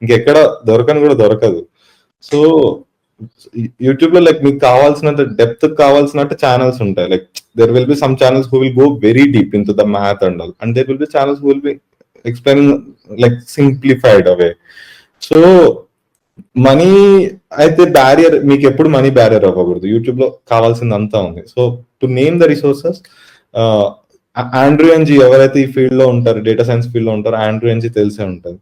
ఇంకెక్కడ దొరకదు. సో యూట్యూబ్ లో లైక్ మీకు కావాల్సినంత డెప్త్ కావాల్సినట్టు ఛానల్స్ ఉంటాయి. Like there will be some channels who will go very deep in to the math and all, and there will be channels who will be explaining like simplified away. So money అయితే barrier, మీకు ఎప్పుడు money barrier అవ్వకూడదు. YouTube లో కావాల్సింది అంతా ఉంది. So to name the resources, Andrew Ng ఎవరైతే ఈ ఫీల్డ్ లో ఉంటారు, డేటా సైన్స్ ఫీల్డ్ లో ఉంటారో, ఆండ్రూ ఎన్జీ తెలిసే ఉంటుంది.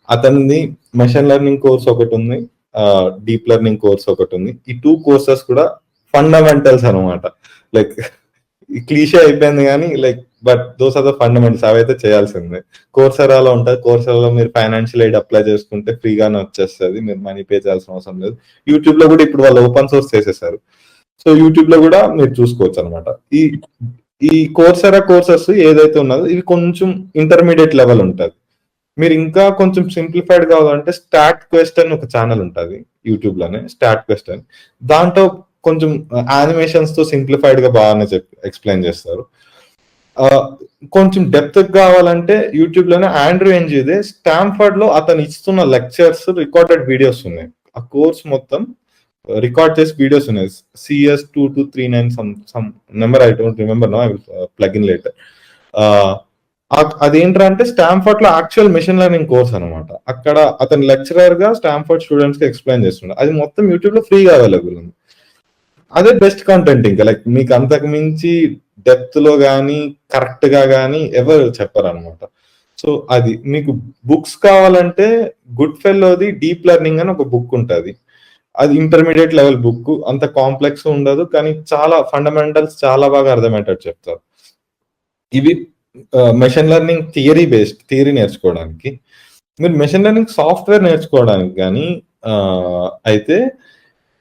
అతనిది మెషిన్ లెర్నింగ్ కోర్స్ ఒకటి ఉంది, డీప్ లెర్నింగ్ కోర్స్ ఒకటి ఉంది. ఈ 2 కోర్సెస్ కూడా ఫండమెంటల్స్ అనమాట. లైక్ క్లీషే అయిపోయింది కానీ like but those are the fundamentals, అవైతే చేయాల్సిందే. కోర్సెరాలో ఉంటుంది, కోర్సెరాలో మీరు ఫైనాన్షియల్ ఎయిడ్ అప్లై చేసుకుంటే ఫ్రీగానే వచ్చేస్తుంది, మీరు మనీ పే చేయాల్సిన అవసరం లేదు. యూట్యూబ్ లో కూడా ఇప్పుడు వాళ్ళు ఓపెన్ సోర్స్ చేసేసారు, సో యూట్యూబ్ లో కూడా మీరు చూసుకోవచ్చు అనమాట. ఈ కోర్సెరా కోర్సెస్ ఏదైతే ఉన్నదో ఇవి కొంచెం ఇంటర్మీడియట్ లెవెల్ ఉంటుంది. మీరు ఇంకా కొంచెం సింప్లిఫైడ్ కావాలంటే స్టాట్ క్వెస్ట్ అని ఒక ఛానల్ ఉంటుంది యూట్యూబ్ లోనే, స్టాట్ క్వెస్ట్ అని. దాంట్లో కొంచెం యానిమేషన్స్ తో సింప్లిఫైడ్ గా బాగానే ఎక్స్ప్లెయిన్ చేస్తారు. కొంచెం డెప్త్ కావాలంటే యూట్యూబ్ లోనే ఆండ్రూ ఎన్జీదే స్టాన్ఫర్డ్ లో అతను ఇస్తున్న లెక్చర్స్ రికార్డెడ్ వీడియోస్ ఉన్నాయి. ఆ కోర్స్ మొత్తం రికార్డ్ చేసి వీడియోస్ ఉన్నాయి. CS2239 some number, I don't remember no, I will plug in later. అదేంటంటే స్టాన్ఫర్డ్ లో యాక్చువల్ మెషిన్ లెర్నింగ్ కోర్స్ అనమాట. అక్కడ అతను లెక్చరర్ గా స్టాన్ఫర్డ్ స్టూడెంట్స్ కి ఎక్స్ప్లెయిన్ చేస్తున్నాడు. అది మొత్తం యూట్యూబ్ లో ఫ్రీగా అవైలబుల్ ఉంది. అదే బెస్ట్ కంటెంట్. ఇంకా లైక్ మీకు అంతకు మించి డెప్త్ లో గానీ కరెక్ట్ గా గానీ ఎవరు చెప్పరు అనమాట. సో అది మీకు బుక్స్ కావాలంటే గుడ్ ఫెల్లోది డీప్ లెర్నింగ్ అని ఒక బుక్ ఉంటుంది. అది ఇంటర్మీడియట్ లెవెల్ బుక్, అంత కాంప్లెక్స్ ఉండదు కానీ చాలా ఫండమెంటల్స్ చాలా బాగా అర్థమయ్యేటట్టు చెప్తారు. ఇవి మెషిన్ లెర్నింగ్ థియరీ నేర్చుకోవడానికి. మీరు మెషిన్ లెర్నింగ్ సాఫ్ట్వేర్ నేర్చుకోవడానికి కానీ అయితే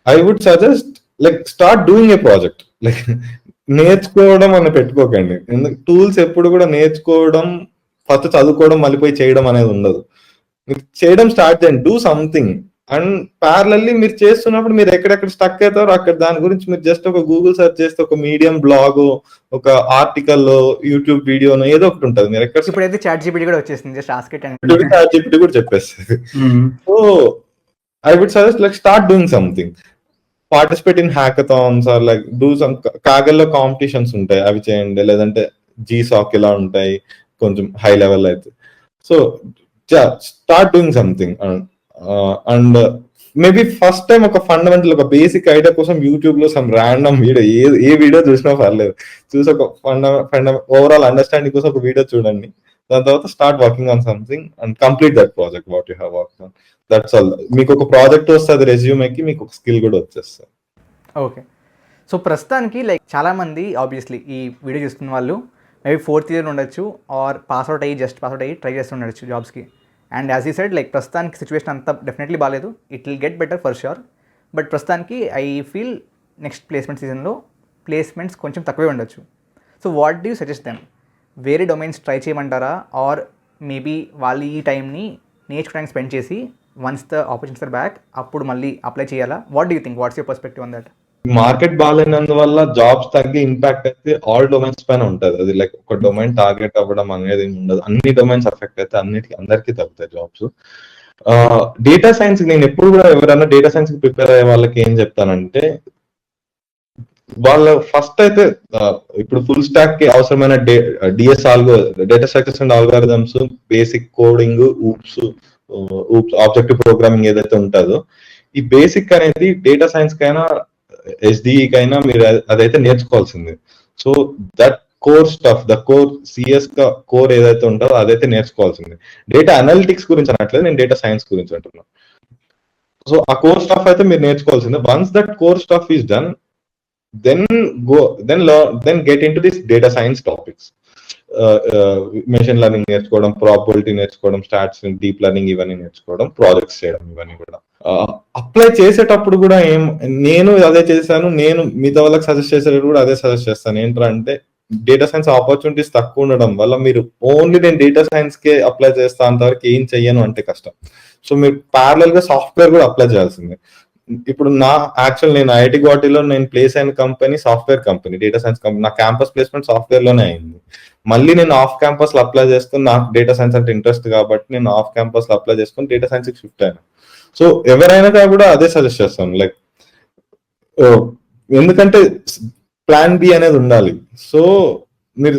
I would suggest like start doing a project. Like నేర్చుకోవడం అని పెట్టుకోకండి. టూల్స్ ఎప్పుడు కూడా నేర్చుకోవడం, ఫస్ట్ చదువుకోవడం, మళ్ళీ పోయి చేయడం అనేది ఉండదు. మీరు చేయడం స్టార్ట్ చేయండి, డూ సంథింగ్. అండ్ ప్యారలల్లీ మీరు చేస్తున్నప్పుడు మీరు ఎక్కడెక్కడ స్టక్ అవుతారో అక్కడ దాని గురించి మీరు జస్ట్ ఒక గూగుల్ సెర్చ్ చేస్తే ఒక మీడియం బ్లాగ్, ఒక ఆర్టికల్, యూట్యూబ్ వీడియోను ఏదో ఒకటి ఉంటుంది. మీరు ఎక్కడ ఇప్పుడైతే ChatGPT కూడా వచ్చేసింది, just ask it and ChatGPT కూడా చెప్పేస్తుంది. So I would suggest like start doing something, participate in hackathons or like do some. కాగల్లో కాంపిటీషన్స్ ఉంటాయి, అవి చేయండి. లేదంటే GSOC ఇలా ఉంటాయి కొంచెం హై లెవెల్ అయితే. So start doing something. And maybe first time ఒక ఫండమెంటల్, ఒక బేసిక్ ఐడియా కోసం యూట్యూబ్ లో సమ్ ర్యాండమ్ వీడియో, ఏ వీడియో చూసినా పర్లేదు, చూసి ఒక ఓవరాల్ అండర్స్టాండింగ్ కోసం ఒక వీడియో చూడండి. దాని తర్వాత start working on something and complete that project what you have worked on. That's all. మీకు ఒక ప్రాజెక్ట్ వస్తుంది రెజ్యూమేకి, మీకు ఒక స్కిల్ కూడా వచ్చేస్తుంది. ఓకే. సో ప్రస్తుతానికి లైక్ చాలామంది ఆబ్వియస్లీ ఈ వీడియో చూస్తున్న వాళ్ళు మేబీ 4th ఇయర్ ఉండొచ్చు, ఆర్ పాస్అవుట్ అయ్యి ట్రై చేస్తుండొచ్చు జాబ్స్కి. And as you said like ప్రస్తుతానికి సిచ్యువేషన్ అంతా డెఫినెట్లీ బాగాలేదు, it will get better for sure. But ప్రస్తుతానికి ఐ ఫీల్ నెక్స్ట్ ప్లేస్మెంట్ సీజన్లో ప్లేస్మెంట్స్ కొంచెం తక్కువే ఉండొచ్చు. So what do you suggest them? వేరే డొమైన్స్ ట్రై చేయమంటారా, ఆర్ మేబీ వాళ్ళు ఈ టైంని నేర్చుకోవడానికి స్పెండ్ చేసి once the opportunities are back అప్పుడు మళ్ళీ అప్లై చేయాలా? What do you think? What's your perspective on that? Market బాగాలేనందువల్ల జాబ్స్ తగ్గే ఇంపాక్ట్ అయితే ఆల్ డొమైన్స్ పైన ఉంటుంది. అది లైక్ ఒక డొమైన్ టార్గెట్ అవ్వడం అనేది ఉండదు. అన్ని డొమైన్స్ అఫెక్ట్ అయితే అందరికీ తగ్గుతాయి జాబ్స్. డేటా సైన్స్ నేను ఎప్పుడు కూడా ఎవరైనా డేటా సైన్స్ కి ప్రిపేర్ అయ్యే వాళ్ళకి ఏం చెప్తానంటే, వాళ్ళ ఫస్ట్ అయితే ఇప్పుడు ఫుల్ స్టాక్ కి అవసరమైన DS data structures and algorithms, basic coding, OOPS objective programming ఏదైతే ఉంటుందో, ఈ బేసిక్ అనేది డేటా సైన్స్ కైనా SDE కైనా మీరు అదైతే నేర్చుకోవాల్సింది. So that core stuff, the core CS core ఏదైతే ఉంటుందో అదైతే నేర్చుకోవాల్సింది. డేటా అనలిటిక్స్ గురించి అనట్లేదు, నేను డేటా సైన్స్ గురించి అంటున్నాను. సో ఆ కోర్ స్టఫ్ అయితే మీరు నేర్చుకోవాల్సింది. Once that core stuff is done, then get into this data science topics. Machine learning నేర్చుకోవడం, ప్రాబబిలిటీ నేర్చుకోవడం, స్టాట్స్, డీప్ లెర్నింగ్ ఇవన్నీ నేర్చుకోవడం, ప్రాజెక్ట్స్ చేయడం, ఇవన్నీ కూడా అప్లై చేసేటప్పుడు కూడా నేను అదే చేశాను. నేను మిగతా వాళ్ళకి సజెస్ట్ చేసేటప్పుడు కూడా అదే సజెస్ట్ చేస్తాను. ఏంటంటే డేటా సైన్స్ ఆపర్చునిటీస్ తక్కువ ఉండడం వల్ల మీరు ఓన్లీ నేను డేటా సైన్స్ కే అప్లై చేస్తా అంతవరకు ఏం చెయ్యను అంటే కష్టం. సో మీరు ప్యారలల్ గా సాఫ్ట్వేర్ కూడా అప్లై చేయాల్సిందే. ఇప్పుడు నేను ఐఐటి గువాహటిలో నేను ప్లేస్ అయిన company software company, data science company. నా క్యాంపస్ ప్లేస్మెంట్ సాఫ్ట్వేర్ లోనే అయింది. మళ్ళీ నేను ఆఫ్ క్యాంపస్ లో అప్లై చేసుకుని, నాకు డేటా సైన్స్ అంటే ఇంట్రెస్ట్ కాబట్టి నేను ఆఫ్ క్యాంపస్ లో అప్లై చేసుకుని డేటా సైన్స్ కి షిఫ్ట్ అయినా. సో ఎవరైనా కూడా అదే సజెస్ట్ చేస్తాను. లైక్ ఎందుకంటే ప్లాన్ బి అనేది ఉండాలి. సో మీరు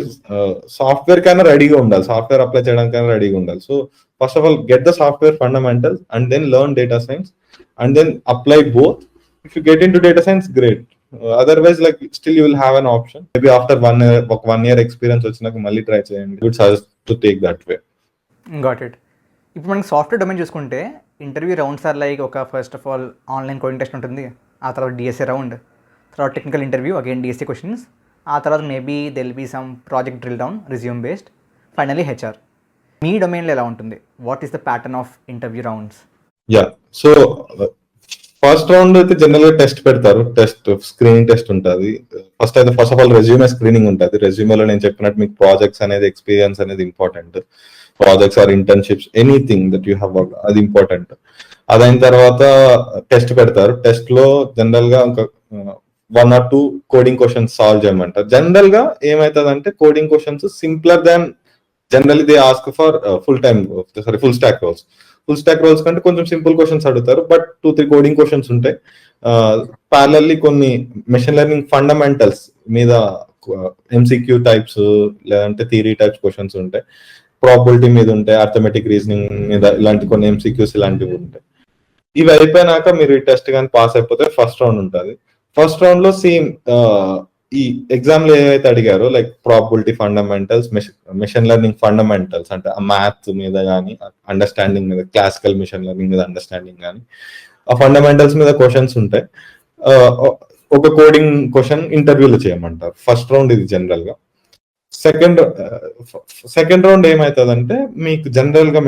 సాఫ్ట్వేర్ కైనా రెడీగా ఉండాలి, సాఫ్ట్వేర్ అప్లై చేయడానికైనా రెడీగా ఉండాలి. So first of all get the software fundamentals and then learn data science and then apply both. If you get into data science great, otherwise like still you will have an option. Maybe after 1 year experience వచ్చినాక మళ్ళీ try చేయండి. Good suggest to take that way. Got it. ఇప్పుడు మనకి software domain చూసుకుంటే interview rounds are like ఒక first of all online coding test ఉంటుంది, ఆ తర్వాత డిఎస్ఏ రౌండ్, తర్వాత technical interview again DSA questions, ఆ తర్వాత maybe there'll be some project drill down, resume based, finally HR. మీ డొమైన్లో ఎలా ఉంటుంది? What is the pattern of interview rounds? Yeah, so first round అయితే జనరల్ గా టెస్ట్ పెడతారు, టెస్ట్ స్క్రీనింగ్ టెస్ట్ ఉంటుంది. First of all resume screening ఉంటుంది. రెజ్యూమేలో నేను చెప్పినట్టు మీకు ప్రాజెక్ట్స్ అనేది, ఎక్స్పీరియన్స్ అనేది important. Projects or internships, anything that you have work, అది ఇంపార్టెంట్. అదైన తర్వాత టెస్ట్ పెడతారు. టెస్ట్ లో జనరల్ గా ఒక 1 or 2 కోడింగ్ క్వశ్చన్స్ సాల్వ్ చేయమంటారు. జనరల్ గా ఏమైతుందంటే coding questions simpler than generally they ask for full stack roles కంటే కొంచెం సింపుల్ క్వశ్చన్స్ అడుగుతారు. బట్ 2-3 కోడింగ్ క్వశ్చన్స్ ఉంటాయి. ప్యారలల్లీ కొన్ని మెషిన్ లెర్నింగ్ ఫండమెంటల్స్ మీద ఎంసీక్యూ టైప్స్ లేదంటే థియరీ టైప్స్ క్వశ్చన్స్ ఉంటాయి. ప్రాబిలిటీ మీద ఉంటాయి, అర్థమెటిక్ రీజనింగ్ మీద ఇలాంటి కొన్ని ఎంసీక్యూస్ ఇలాంటివి ఉంటాయి. ఇవి అయిపోయినాక మీరు ఈ టెస్ట్ కానీ పాస్ అయిపోతే ఫస్ట్ రౌండ్ ఉంటుంది. ఫస్ట్ రౌండ్ లో సేమ్ ఈ ఎగ్జామ్ లో ఏవైతే అడిగారో like probability fundamentals, machine learning fundamentals అంటే మ్యాథ్ మీద కానీ అండర్స్టాండింగ్ మీద, క్లాసికల్ మెషిన్ లెర్నింగ్ మీద అండర్స్టాండింగ్ కానీ ఆ ఫండమెంటల్స్ మీద క్వశ్చన్స్ ఉంటాయి. ఒక కోడింగ్ క్వశ్చన్ ఇంటర్వ్యూలో చేయమంటారు. ఫస్ట్ రౌండ్ ఇది జనరల్ గా. సెకండ్ రౌండ్ ఏమవుతుందంటే మీకు జనరల్ గా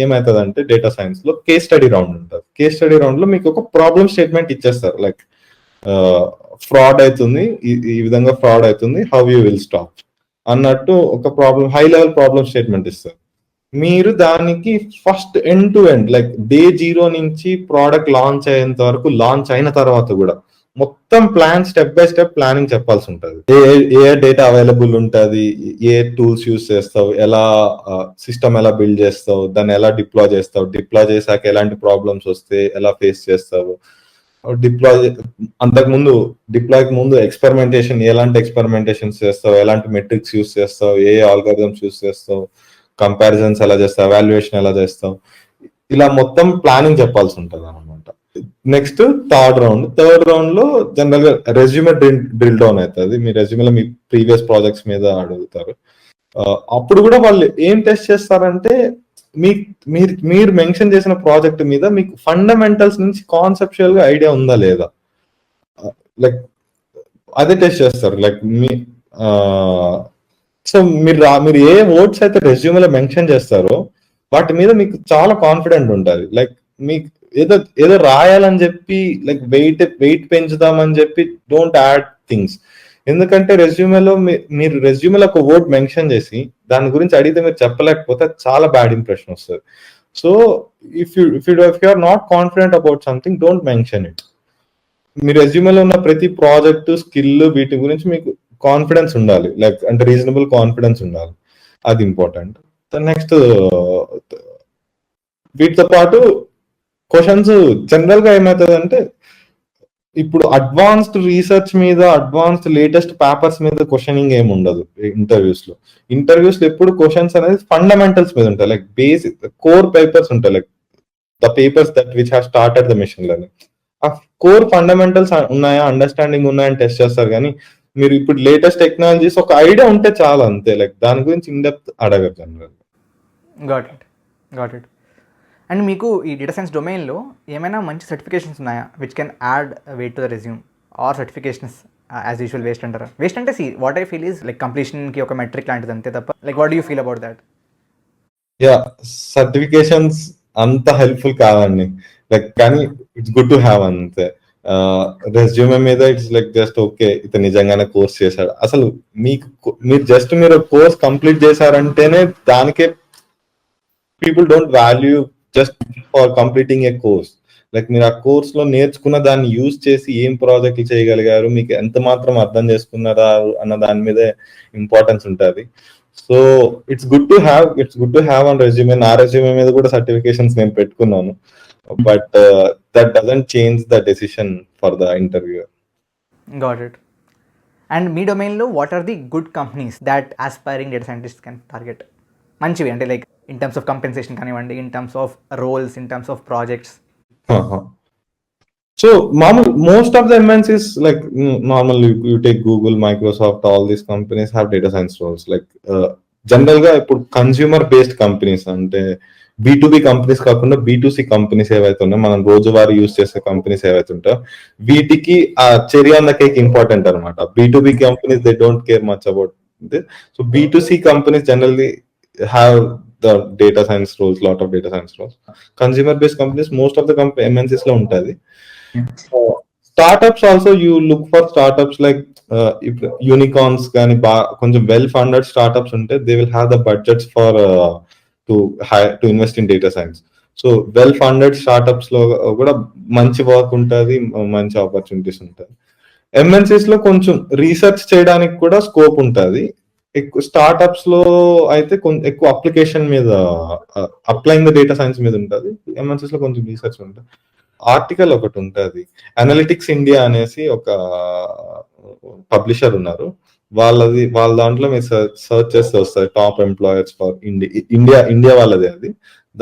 ఏమవుతుందంటే డేటా సైన్స్ లో కేస్ స్టడీ రౌండ్ ఉంటుంది. కేస్ స్టడీ రౌండ్ లో మీకు ఒక ప్రాబ్లమ్ స్టేట్మెంట్ ఇచ్చేస్తారు. లైక్ ఫ్రాడ్ అవుతుంది, ఈ విధంగా ఫ్రాడ్ అవుతుంది, హౌ యూ విల్ స్టాప్ అన్నట్టు ఒక problem, high level problem statement ఇస్తారు. మీరు దానికి first end to end like day 0 నుంచి ప్రోడక్ట్ లాంచ్ అయ్యేంత వరకు, లాంచ్ అయిన తర్వాత కూడా మొత్తం plan, step by step planning చెప్పాల్సి ఉంటుంది. ఏ డేటా అవైలబుల్ ఉంటుంది, ఏ టూల్స్ యూస్ చేస్తావు, ఎలా సిస్టమ్ ఎలా బిల్డ్ చేస్తావు, దాన్ని ఎలా డిప్లాయ్ చేస్తావు, డిప్లాయ్ చేశాక ఎలాంటి ప్రాబ్లమ్స్ వస్తే ఎలా ఫేస్ చేస్తావు, అంతకుముందు డిప్లాయ్కి ముందు ఎక్స్పెరిమెంటేషన్, ఎలాంటి ఎక్స్పెరిమెంటేషన్స్ చేస్తావు, ఎలాంటి మెట్రిక్స్ యూస్ చేస్తావు, ఏ ఆల్గరిథమ్స్ యూస్ చేస్తావు, కంపారిజన్స్ ఎలా చేస్తావు, ఎవాల్యుయేషన్ ఎలా చేస్తావు, ఇలా మొత్తం ప్లానింగ్ చెప్పాల్సి ఉంటుంది అనమాట. నెక్స్ట్ థర్డ్ రౌండ్ లో జనరల్ గా రెజ్యూమే డ్రిల్ డౌన్ అవుతుంది. మీ రెజ్యూమేలో మీ ప్రీవియస్ ప్రాజెక్ట్స్ మీద అడుగుతారు. అప్పుడు కూడా వాళ్ళు ఏం టెస్ట్ చేస్తారంటే మీరు మెన్షన్ చేసిన ప్రాజెక్ట్ మీద మీకు ఫండమెంటల్స్ నుంచి కాన్సెప్చువల్ గా ఐడియా ఉందా లేదా, లైక్ అదే టెస్ట్ చేస్తారు. లైక్ సో మీరు ఏ వర్డ్స్ అయితే రెజ్యూమేలో మెన్షన్ చేస్తారో వాటి మీద మీకు చాలా కాన్ఫిడెంట్ ఉంటుంది. లైక్ మీకు ఏదో రాయాలని చెప్పి లైక్ వెయిట్ పెంచుదామని చెప్పి డోంట్ యాడ్ థింగ్స్. ఎందుకంటే రెజ్యూమేలో మీరు రెజ్యూమేలో ఒక వర్డ్ మెన్షన్ చేసి దాని గురించి అడిగితే మీరు చెప్పలేకపోతే చాలా బ్యాడ్ ఇంప్రెషన్ వస్తుంది. So if you are not confident about something, don't mention it. మీ రెజ్యూమేలో ఉన్న ప్రతి ప్రాజెక్ట్, స్కిల్, వీటి గురించి మీకు కాన్ఫిడెన్స్ ఉండాలి. లైక్ అంటే రీజనబుల్ కాన్ఫిడెన్స్ ఉండాలి, అది ఇంపార్టెంట్. నెక్స్ట్ వీటితో పాటు క్వశ్చన్స్ జనరల్ గా ఏమవుతుంది అంటే ఇప్పుడు అడ్వాన్స్డ్ రీసెర్చ్ మీద, అడ్వాన్స్డ్ లేటెస్ట్ పేపర్స్ మీద క్వశ్చనింగ్ ఏమి ఉండదు ఇంటర్వ్యూస్ లో ఎప్పుడు క్వశ్చన్స్ అనేది ఫండమెంటల్స్ మీద ఉంటాయి. లైక్ బేసిక్ కోర్ పేపర్స్ ఉంటాయి, like the papers that which have started the machine learning. ఆ కోర్ ఫండమెంటల్స్ ఉన్నాయా, అండర్స్టాండింగ్ ఉన్నాయని టెస్ట్ చేస్తారు. కానీ మీరు ఇప్పుడు లేటెస్ట్ టెక్నాలజీస్ ఒక ఐడియా ఉంటే చాలా, అంతే. లైక్ దాని గురించి ఇన్ డెప్త్ అడగరు జనరల్. Got it. అండ్ మీకు ఈ డేటా సైన్స్ డొమైన్లో ఏమైనా మంచి సర్టిఫికేషన్స్ ఉన్నాయా which can add weight to the resume, or certifications as usual waste అంటారా? వేస్ట్ అంటే what I feel is like కంప్లీషన్కి ఒక మెట్రిక్ లాంటిది అంతే తప్ప, like what do you feel about that? Yeah, certifications అంత హెల్ప్ఫుల్ కాదండి. లైక్ కానీ ఇట్స్ గుడ్ టు హ్యావ్ అంతే. రెజ్యూమే మీద ఇట్స్ లైక్ జస్ట్ ఓకే ఇతను నిజంగానే కోర్స్ చేశాడు. అసలు మీరు కోర్స్ కంప్లీట్ చేశారంటేనే దానికే people don't value just for completing A course. Like మీరు ఆ కోర్స్ లో నేర్చుకున్న దాన్ని యూజ్ చేసి ఏం ప్రాజెక్టులు చేయగలిగారు, మీకు ఎంత మాత్రం అర్థం చేసుకున్నారా అన్న దాని మీదే ఇంపార్టెన్స్ ఉంటుంది. So it's good to have on resume. నా రెజ్యూమే మీద కూడా సర్టిఫికేషన్స్ నేను పెట్టుకున్నాను, but that doesn't change the decision for the interview. Got it. And మీ డొమైన్లో what are the good companies that aspiring data scientist can target? మంచివి అంటే like in terms of compensation కానివ్వండి, in terms of roles, in terms of projects. So most of the MNCs, like normally you take Google, Microsoft, all these companies have data science roles. Like general గా ఇప్పుడు consumer based companies అంటే B2B companies కాకుండా B2C companies ఏవైతే ఉన్నాయో, మనం రోజువారీ use చేసే companies ఏవైతే ఉంటాయో వీటికి ఆ cherry on the cake important అనమాట. B2B companies they don't care much about this. So B2C companies generally have the data science roles, lot of data science roles. Consumer based companies, most of the MNCs లో ఉంటుంది. Startups also you look for startups like unicorns కానీ కొంచెం well funded startups ఉంటే they will have the budgets for to invest in data science. So well funded startups లో కూడా మంచి work ఉంటుంది, మంచి ఆపర్చునిటీస్ ఉంటుంది. MNCs లో కొంచెం రీసెర్చ్ చేయడానికి కూడా స్కోప్ ఉంటుంది. ఎక్కువ స్టార్ట్అప్స్ లో అయితే ఎక్కువ అప్లికేషన్ మీద, అప్లైయింగ్ ద డేటా సైన్స్ మీద ఉంటుంది. MNCs లో కొంచెం రీసెర్చ్ ఉంటుంది. ఆర్టికల్ ఒకటి ఉంటుంది, అనలిటిక్స్ ఇండియా అనేసి ఒక పబ్లిషర్ ఉన్నారు, వాళ్ళ దాంట్లో మీరు సర్చ్ చేస్తే వస్తాయి టాప్ ఎంప్లాయర్స్ ఫర్ ఇండియా వాళ్ళది అది.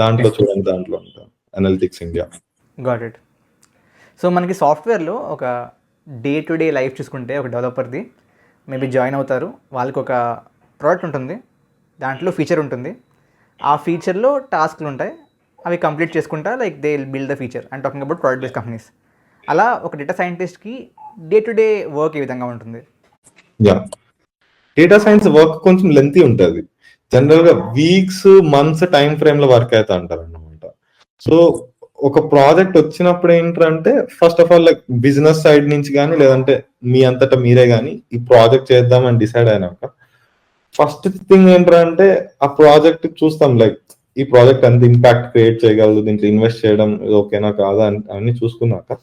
దాంట్లో చూడండి, దాంట్లో ఉంటుంది analytics India. Got it. So మనకి సాఫ్ట్వేర్లో ఒక డే టు డే లైఫ్ చూసుకుంటే ఒక డెవలపర్ది మేబీ జాయిన్ అవుతారు, వాళ్ళకి ఒక ప్రోడక్ట్ ఉంటుంది, దాంట్లో ఫీచర్ ఉంటుంది, ఆ ఫీచర్లో టాస్క్లు ఉంటాయి, అవి కంప్లీట్ చేసుకుంటా like they will build the feature. And talking about product based companies. అలా ఒక డేటా సైంటిస్ట్కి డే టు డే వర్క్ ఏ విధంగా ఉంటుంది? డేటా సైన్స్ వర్క్ కొంచెం లెంతీ ఉంటుంది. జనరల్ గా వీక్స్, మంత్స్ టైం ఫ్రేమ్ లో వర్క్ అవుతా అంటారు అన్నమాట. సో ఒక ప్రాజెక్ట్ వచ్చినప్పుడు ఏంటంటే first of all like business side నుంచి కానీ లేదంటే మీ అంతటా మీరే కానీ ఈ ప్రాజెక్ట్ చేద్దామని డిసైడ్ అయినాక ఫస్ట్ థింగ్ ఏంటంటే ఆ ప్రాజెక్ట్ చూస్తాం, లైక్ ఈ ప్రాజెక్ట్ ఎంత ఇంపాక్ట్ క్రియేట్ చేయగలదు, దీంట్లో ఇన్వెస్ట్ చేయడం ఓకేనా కాదా అని చూసుకున్నాక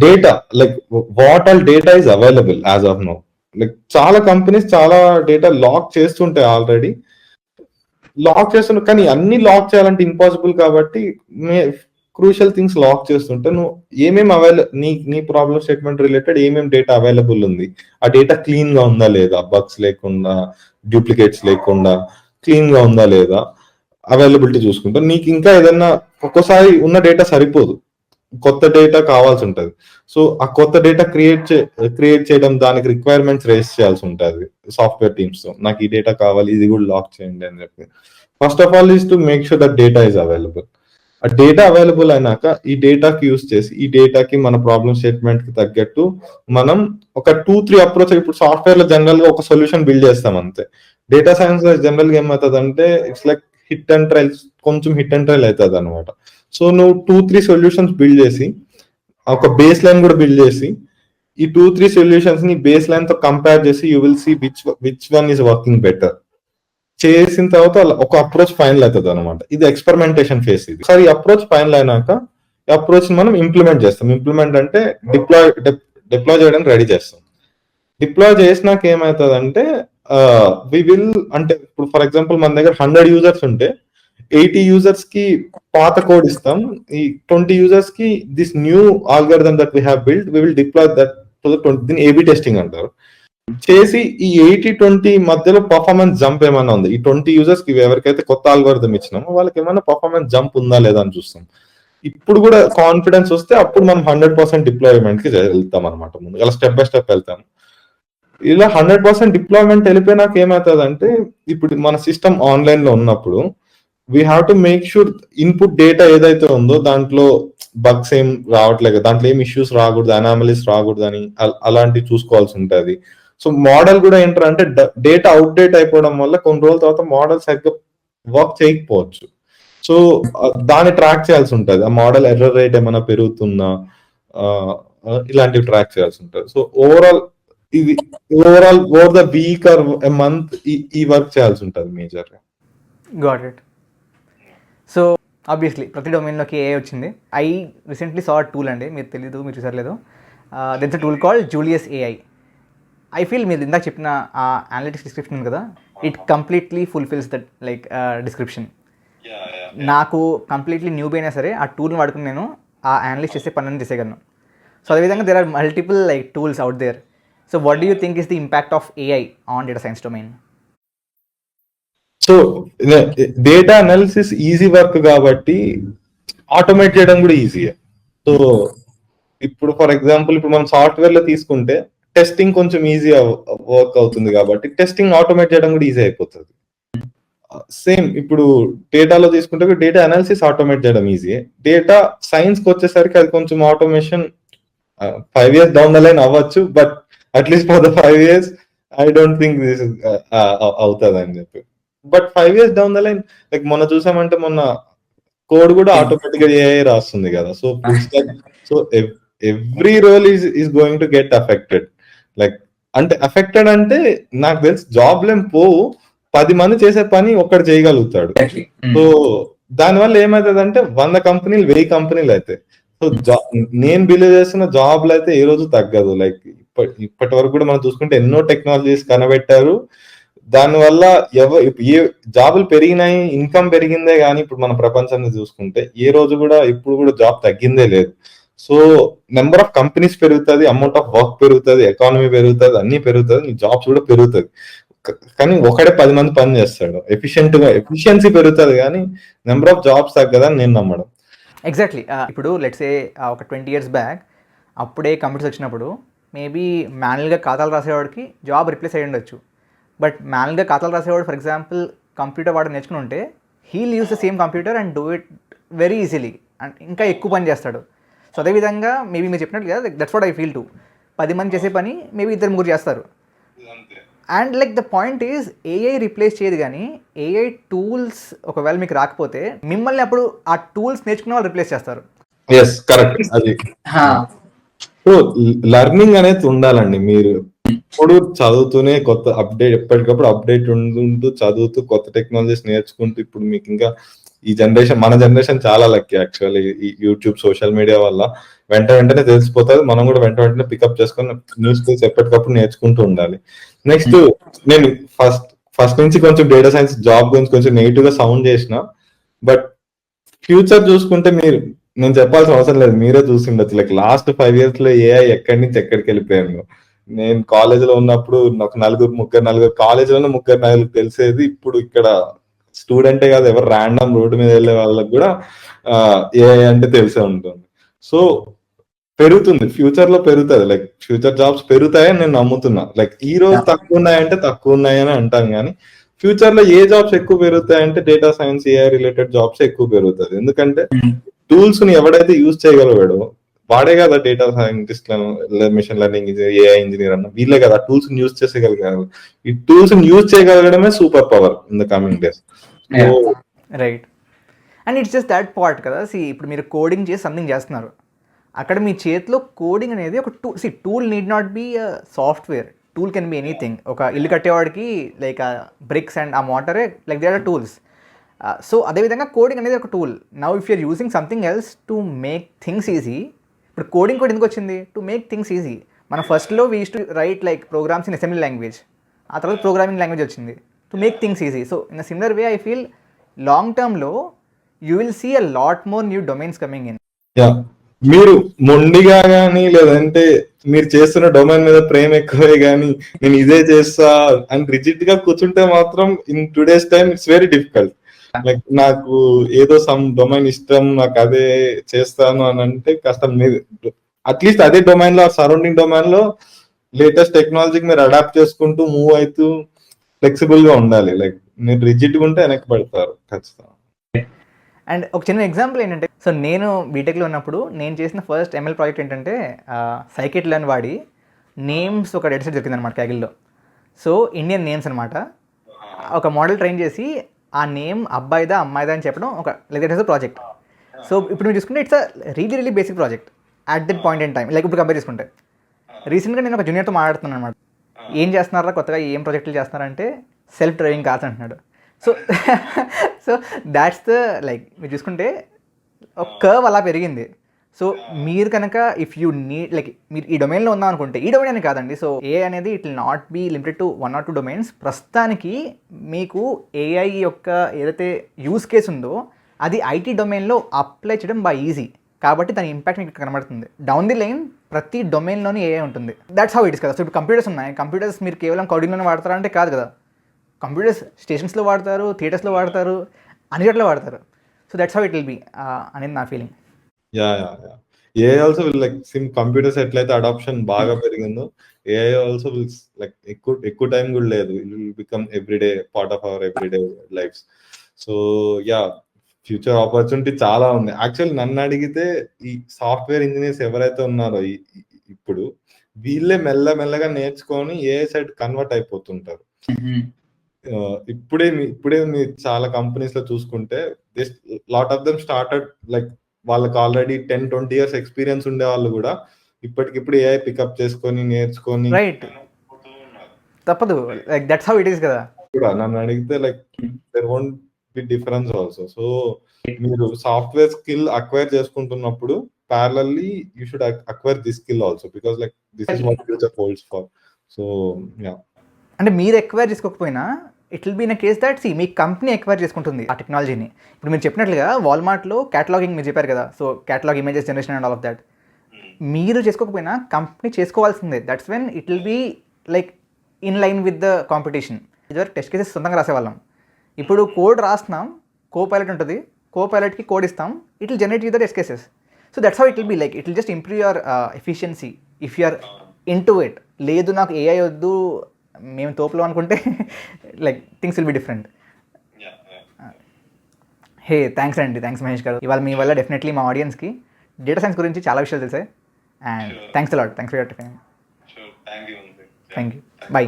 data, like what all data is available as of now. Like చాలా కంపెనీస్ చాలా డేటా లాక్ చేస్తుంటాయి, ఆల్రెడీ లాక్ చేస్తున్నాయి, కానీ అన్ని లాక్ చేయాలంటే ఇంపాసిబుల్. కాబట్టి క్రూషియల్ థింగ్స్ లాక్ చేస్తుంటే నువ్వు ఏమేమి నీ ప్రాబ్లమ్ స్టేట్మెంట్ రిలేటెడ్ ఏమేమి డేటా అవైలబుల్ ఉంది, ఆ డేటా క్లీన్ గా ఉందా లేదా, బగ్స్ లేకుండా, డూప్లికేట్స్ లేకుండా క్లీన్ గా ఉందా లేదా, అవైలబిలిటీ చూసుకుంటా. నీకు ఇంకా ఏదన్నా ఒక్కోసారి ఉన్న డేటా సరిపోదు, కొత్త డేటా కావాల్సి ఉంటుంది. సో ఆ కొత్త డేటా క్రియేట్ చేయడం, దానికి రిక్వైర్మెంట్స్ రేస్ చేయాల్సి ఉంటుంది సాఫ్ట్వేర్ టీమ్స్ తో. నాకు ఈ డేటా కావాలి, ఇది కూడా లాక్ చేయండి అని చెప్పి. First of all is to make sure that data is available. ఆ డేటా అవైలబుల్ అయినాక ఈ డేటాకి యూజ్ చేసి ఈ డేటాకి మన ప్రాబ్లమ్ స్టేట్మెంట్ కి తగ్గట్టు మనం ఒక 2-3 అప్రోచ్. ఇప్పుడు సాఫ్ట్వేర్ లో జనరల్ గా ఒక సొల్యూషన్ బిల్డ్ చేస్తాం అంతే. డేటా సైన్స్ లో జనరల్ గా ఏమవుతుంది అంటే it's like hit and trials, కొంచెం హిట్ అండ్ ట్రైల్ అవుతుంది అనమాట. సో నువ్వు 2-3 సొల్యూషన్స్ బిల్డ్ చేసి ఒక బేస్ లైన్ కూడా బిల్డ్ చేసి ఈ 2-3 సొల్యూషన్స్ ని బేస్ లైన్ తో కంపేర్ చేసి you will see which one is working better. చేసిన తర్వాత ఒక అప్రోచ్ ఫైనల్ అవుతుంది అనమాట. ఇది ఎక్స్పెరిమెంటేషన్ ఫేస్. ఇది సరే, ఈ అప్రోచ్ ఫైనల్ అయినాక ఈ అప్రోచ్ మనం ఇంప్లిమెంట్ చేస్తాం. ఇంప్లిమెంట్ అంటే డిప్లాయ్ చేయడానికి రెడీ చేస్తాం. డిప్లాయ్ చేసినాక ఏమవుతుంది అంటే వి విల్, అంటే ఇప్పుడు ఫర్ ఎగ్జాంపుల్ మన దగ్గర 100 యూజర్స్ ఉంటే 80 యూజర్స్ కి పాత కోడ్ ఇస్తాం, ఈ 20 యూజర్స్ కి this new algorithm that we have build we will deploy that to the 20. దీన్ని ఏబీ టెస్టింగ్ అంటారు. చేసి ఈ 80-20 మధ్యలో పర్ఫార్మెన్స్ జంప్ ఏమైనా ఉంది, ఈ 20 యూజర్స్ కి ఎవరికైతే కొత్త ఆల్గరిథం ఇచ్చినామో వాళ్ళకి ఏమైనా పర్ఫార్మెన్స్ జంప్ ఉందా లేదా అని చూస్తాం. ఇప్పుడు కూడా కాన్ఫిడెన్స్ వస్తే అప్పుడు మనం 100% డిప్లాయ్మెంట్ కి వెళ్తాం అనమాట. ముందు అలా స్టెప్ బై స్టెప్ వెళ్తాం. ఇలా 100% డిప్లాయ్మెంట్ వెళ్ళిపోయినాక ఏమవుతుంది అంటే ఇప్పుడు మన సిస్టమ్ ఆన్లైన్ లో ఉన్నప్పుడు we have to make sure input data ఏదైతే ఉందో దాంట్లో బగ్స్ ఏం రావట్లేదు, దాంట్లో ఏం ఇష్యూస్ రాకూడదు, అనామలీస్ రాకూడదు అని అలాంటివి చూసుకోవాల్సి ఉంటుంది. సో మోడల్ కూడా ఏంటంటే డేటా అవుట్డేట్ అయిపోవడం వల్ల కొన్ని రోజుల తర్వాత మోడల్ సరిగ్గా వర్క్ చేయకపోవచ్చు. సో దాన్ని ట్రాక్ చేయాల్సి ఉంటుంది. ఆ మోడల్ ఎర్రర్ రేట్ ఏమైనా పెరుగుతుందా, ఇలాంటివి ట్రాక్ చేయాల్సి ఉంటుంది. So over the week or a month ఈ వర్క్ చేయాల్సి ఉంటుంది మేజర్గా. Got it. సో ఆబ్వియస్లీ ప్రతి డొమైన్లోకి ఏఐ వచ్చింది. ఐ రీసెంట్లీ సా టూల్ అండి, మీరు తెలీదు, మీరు చూసారు that's a tool called Julius AI. I feel మీరు ఇందాక చెప్పిన ఆ అనలిటిక్స్ డిస్క్రిప్షన్ ఉంది కదా, it completely fulfils that like description. నాకు కంప్లీట్లీ న్యూబీ అయినా సరే ఆ టూల్ని వాడుకుని నేను ఆ అనలిస్ట్ చేసే పనులను చేసేయగలను. సో అదేవిధంగా there are multiple like tools out there. So what do you think is the impact of AI on data science domain? So data analysis easy work కాబట్టి ఆటోమేట్ చేయడం కూడా ఈజీయే. సో ఇప్పుడు ఫర్ ఎగ్జాంపుల్ ఇప్పుడు మనం software లో తీసుకుంటే testing కొంచెం ఈజీ వర్క్ అవుతుంది కాబట్టి టెస్టింగ్ ఆటోమేట్ చేయడం కూడా ఈజీ అయిపోతుంది. సేమ్ ఇప్పుడు డేటాలో తీసుకుంటే డేటా అనాలిసిస్ ఆటోమేట్ చేయడం ఈజీ. డేటా సైన్స్ కి వచ్చేసరికి అది కొంచెం automation 5 years down the line అవ్వచ్చు, but at least for the 5 years I don't think this అవుతుంది అని చెప్పి. But 5 years down the line like మొన్న చూసామంటే మొన్న కోడ్ కూడా ఆటోమేటిక్ గా ఏఐ రాస్తుంది కదా. So every role is going to get affected. Like అంటే అఫెక్టెడ్ అంటే నాకు తెలిసి జాబ్లేం పోవు, 10 మంది చేసే పని ఒక్కడు చేయగలుగుతాడు. సో దానివల్ల ఏమవుతుంది అంటే 100 కంపెనీలు 1000 కంపెనీలు అయితే. సో నేను బిలీవ్ చేస్తున్న జాబ్లు అయితే ఏ రోజు తగ్గదు. లైక్ ఇప్పటి వరకు కూడా మనం చూసుకుంటే ఎన్నో టెక్నాలజీస్ కనబెట్టారు, దానివల్ల ఏ జాబులు పెరిగినాయి, ఇన్కమ్ పెరిగిందే కానీ ఇప్పుడు మన ప్రపంచాన్ని చూసుకుంటే ఏ రోజు కూడా ఇప్పుడు కూడా జాబ్ తగ్గిందే లేదు. సో నెంబర్ ఆఫ్ కంపెనీస్ పెరుగుతుంది, అమౌంట్ ఆఫ్ వర్క్ పెరుగుతుంది, ఎకానమీ పెరుగుతుంది, అన్ని పెరుగుతుంది, జాబ్స్ కూడా పెరుగుతుంది. కానీ ఒకడే 10 మంది పని చేస్తాడు, ఎఫిషియన్సీ పెరుగుతుంది కానీ నెంబర్ ఆఫ్ జాబ్స్ తగ్గదని నేను నమ్మడం. ఎగ్జాక్ట్లీ. ఇప్పుడు లెట్స్ సే ఒక 20 years బ్యాక్ అప్పుడే కంప్యూటర్స్ వచ్చినప్పుడు మేబీ మాన్యువల్గా ఖాతాలు రాసేవాడికి జాబ్ రిప్లేస్ అయ్యి ఉండొచ్చు. బట్ మాన్యువల్గా ఖాతాలు రాసేవాడు ఫర్ ఎగ్జాంపుల్ కంప్యూటర్ వాడు నేర్చుకుని ఉంటే he'll use the same computer and do it very easily and ఇంకా ఎక్కువ పని చేస్తాడు. సో అదేవిధంగా మేబీ మీరు చెప్పినట్టు కదా, that's what I feel to. 10 మంది చేసే పని మేబీ 2-3 చేస్తారు. And like the point is AI replace చేయదు, కానీ ఏఐ టూల్స్ ఒకవేళ మీకు రాకపోతే మిమ్మల్ని అప్పుడు ఆ టూల్స్ నేర్చుకునే వాళ్ళు రిప్లేస్ చేస్తారు. Yes correct. అది సో లెర్నింగ్ అనేది ఉండాలండి. మీరు ఇప్పుడు చదువుతూనే కొత్త అప్డేట్ ఎప్పటికప్పుడు అప్డేట్ ఉంటూ చదువుతూ కొత్త టెక్నాలజీస్ నేర్చుకుంటూ ఇప్పుడు మీకు ఇంకా ఈ జనరేషన్ మన జనరేషన్ చాలా లక్కీ యాక్చువల్లీ. ఈ యూట్యూబ్ సోషల్ మీడియా వల్ల వెంటనే తెలిసిపోతుంది. మనం కూడా వెంటనే పికప్ చేసుకొని న్యూస్ స్కిల్స్ ఎప్పటికప్పుడు నేర్చుకుంటూ ఉండాలి. నెక్స్ట్ నేను ఫస్ట్ నుంచి కొంచెం డేటా సైన్స్ జాబ్ గురించి కొంచెం నెగిటివ్ గా సౌండ్ చేసిన, బట్ ఫ్యూచర్ చూసుకుంటే నేను చెప్పాల్సిన అవసరం లేదు, మీరే చూసిండొచ్చు. లైక్ లాస్ట్ 5 years లో ఏఐ ఎక్కడి నుంచి ఎక్కడికి వెళ్ళిపోయాను. నేను కాలేజ్ లో ఉన్నప్పుడు ఒక 4 కాలేజీలోనే 3-4 తెలిసేది. ఇప్పుడు ఇక్కడ స్టూడెంటే కాదు, ఎవరు ర్యాండమ్ రోడ్డు మీద వెళ్ళే వాళ్ళకి కూడా ఏఐ అంటే తెలిసే ఉంటుంది. సో పెరుగుతుంది, ఫ్యూచర్ లో పెరుగుతుంది. లైక్ ఫ్యూచర్ జాబ్స్ పెరుగుతాయని నేను నమ్ముతున్నా. లైక్ ఈ రోజు తక్కువ ఉన్నాయంటే తక్కువ ఉన్నాయని అంటాం, కానీ ఫ్యూచర్ లో ఏ జాబ్స్ ఎక్కువ పెరుగుతాయంటే data science AI related jobs ఎక్కువ పెరుగుతుంది. ఎందుకంటే టూల్స్ ని ఎవడైతే యూజ్ చేయగలవాడో వాడే కదా data scientist, machine learning AI engineer అన్న వీళ్ళే కదా టూల్స్ ని యూజ్ చేసేయగలిగారు. ఈ టూల్స్ ని యూజ్ చేయగలగడమే super power in the coming days. Right. And it's just that part కదా. ఇప్పుడు మీరు కోడింగ్ చేసి సంథింగ్ చేస్తున్నారు, అక్కడ మీ చేతిలో కోడింగ్ అనేది ఒక tool need not be software. Tool can be anything. ఒక ఇల్లు కట్టేవాడికి లైక్ బ్రిక్స్ అండ్ ఆ మోటరే like they are tools. So అదేవిధంగా కోడింగ్ అనేది ఒక tool. Now if you're using something else to make things easy, ఇప్పుడు కోడింగ్ కూడా ఎందుకు వచ్చింది? To make things easy. మన ఫస్ట్లో we use to write like programs in assembly language, ఆ తర్వాత ప్రోగ్రామింగ్ లాంగ్వేజ్ వచ్చింది to make things easy. So in a similar way I feel long టర్మ్లో you will see a lot more new domains coming in. మీరు మొండిగా కానీ లేదంటే మీరు చేస్తున్న డొమైన్ మీద ప్రేమ ఎక్కువే కానీ నేను ఇదే చేస్తా అని రిజిడ్ గా కూర్చుంటే మాత్రం in today's time it's very difficult. Like నాకు ఏదో సమ్ డొమైన్ ఇష్టం, నాకు అదే చేస్తాను అని అంటే కష్టం. మీరు అట్లీస్ట్ అదే డొమైన్ లో సరౌండింగ్ డొమైన్ లో లేటెస్ట్ టెక్నాలజీకి మీరు అడాప్ట్ చేసుకుంటూ మూవ్ అవుతూ ఫ్లెక్సిబుల్ గా ఉండాలి. లైక్ మీరు రిజిడ్ గా ఉంటే వెనక్కి పడతారు ఖచ్చితంగా. అండ్ ఒక చిన్న ఎగ్జాంపుల్ ఏంటంటే, సో నేను బీటెక్లో ఉన్నప్పుడు నేను చేసిన ఫస్ట్ ఎంఎల్ ప్రాజెక్ట్ ఏంటంటే సైకిట్ లర్న్ వాడి నేమ్స్ ఒక డేటా సెట్ దొరికింది అనమాట క్యాగిల్లో. సో ఇండియన్ నేమ్స్ అనమాట. ఒక మోడల్ ట్రైన్ చేసి ఆ నేమ్ అబ్బాయిదా అమ్మాయిదా అని చెప్పడం ఒక like that is a project. So ఇప్పుడు మీరు చూసుకుంటే it's a really basic project. At that point in time. Like ఇప్పుడు కంపేర్ చేసుకుంటే రీసెంట్గా నేను ఒక జూనియర్తో మాట్లాడుతున్నాను అనమాట. ఏం చేస్తున్నారా కొత్తగా, ఏం ప్రాజెక్టులు చేస్తున్నారంటే సెల్ఫ్ డ్రైవింగ్ కార్స్ అంటున్నాడు. So so that's the like మీరు చూసుకుంటే ఒక కర్వ్ అలా పెరిగింది. సో మీరు కనుక ఇఫ్ యూ నీడ్ లైక్ మీరు ఈ డొమైన్లో ఉందాం అనుకుంటే, ఈ డొమైన్ అని కాదండి, సో ఏఐ అనేది it will not be limited to 1 or 2 domains. ప్రస్తుతానికి మీకు ఏఐ యొక్క ఏదైతే యూస్ కేస్ ఉందో అది ఐటీ డొమైన్లో అప్లై చేయడం బాగా ఈజీ. కాబట్టి దాని ఇంపాక్ట్ మీకు కనబడుతుంది. డౌన్ ది లైన్ ప్రతి డొమైన్లోని ఏఐ ఉంటుంది. దాట్స్ హౌ ఇట్ ఇస్ కదా. సో ఇప్పుడు కంప్యూటర్స్ ఉన్నాయి, కంప్యూటర్స్ మీరు కేవలం కౌడింగ్లోనే వాడతారా అంటే కాదు కదా. కంప్యూటర్స్ స్టేషన్స్లో వాడతారు, థియేటర్స్లో వాడతారు, అన్ని చోట్ల వాడతారు. So that's how it will be అనేది నా feeling. Yeah AI also will like same computers ఎట్లయితే అడాప్షన్ బాగా పెరిగిందో ఏఐ ఆల్సో విల్ లైక్ ఎక్కువ టైం కూడా లేదు, it will become everyday part of our everyday lifes. So yeah future opportunity చాలా ఉంది. యాక్చువల్లీ నన్ను అడిగితే ఈ సాఫ్ట్వేర్ ఇంజనీర్స్ ఎవరైతే ఉన్నారో ఇప్పుడు వీళ్ళే మెల్లగా నేర్చుకొని ఏఐ సైడ్ కన్వర్ట్ అయిపోతుంటారు. ఇప్పుడే మీరు చాలా కంపెనీస్ లో చూసుకుంటే lot of them started like వాళ్ళకి ఆల్రెడీ 10-20 years ఎక్స్పీరియన్స్ ఉండే వాళ్ళు కూడా ఇప్పటికిప్పుడు ఏఐ పికప్ చేసుకొని నేర్చుకొని రైట్ తప్పదు. Like that's how it is కదా. కూడా నన్ను అడిగితే like there won't be difference also. So మీరు సాఫ్ట్వేర్ స్కిల్ అక్వైర్ చేసుకుంటున్నప్పుడు parallelly you should acquire this skill also because like this is what future holds for. So yeah, అంటే మీరు acquire చేసుకోకపోయినా it will be in a case that సి మీ company acquire చేసుకుంటుంది ఆ టెక్నాలజీని. ఇప్పుడు మీరు చెప్పినట్లుగా వాల్మార్ట్లో క్యాటలాగింగ్ మీరు చెప్పారు కదా, so catalogue images generation and all of that మీరు చేసుకోకపోయినా కంపెనీ చేసుకోవాల్సిందే. That's when it will be like in line with the competition. ఇదివరకు టెస్ట్ కేసెస్ సొంతంగా రాసేవాళ్ళం, ఇప్పుడు కోడ్ రాస్తున్నాం, కో పైలట్ ఉంటుంది, కో పైలట్కి కోడ్ ఇస్తాం, it will generate with the test cases. So that's how it will be like it will just improve your efficiency if you are into it. లేదు నాకు ఏఐ వద్దు మేము తోపులో అనుకుంటే like things will be different. Hey thanks అండి, thanks Mahesh గారు. ఇవాళ మీ వల్ల definitely మా ఆడియన్స్కి డేటా సైన్స్ గురించి చాలా విషయాలు తెలిసాయి. And thanks a lot, thanks for your time. Thank you, by.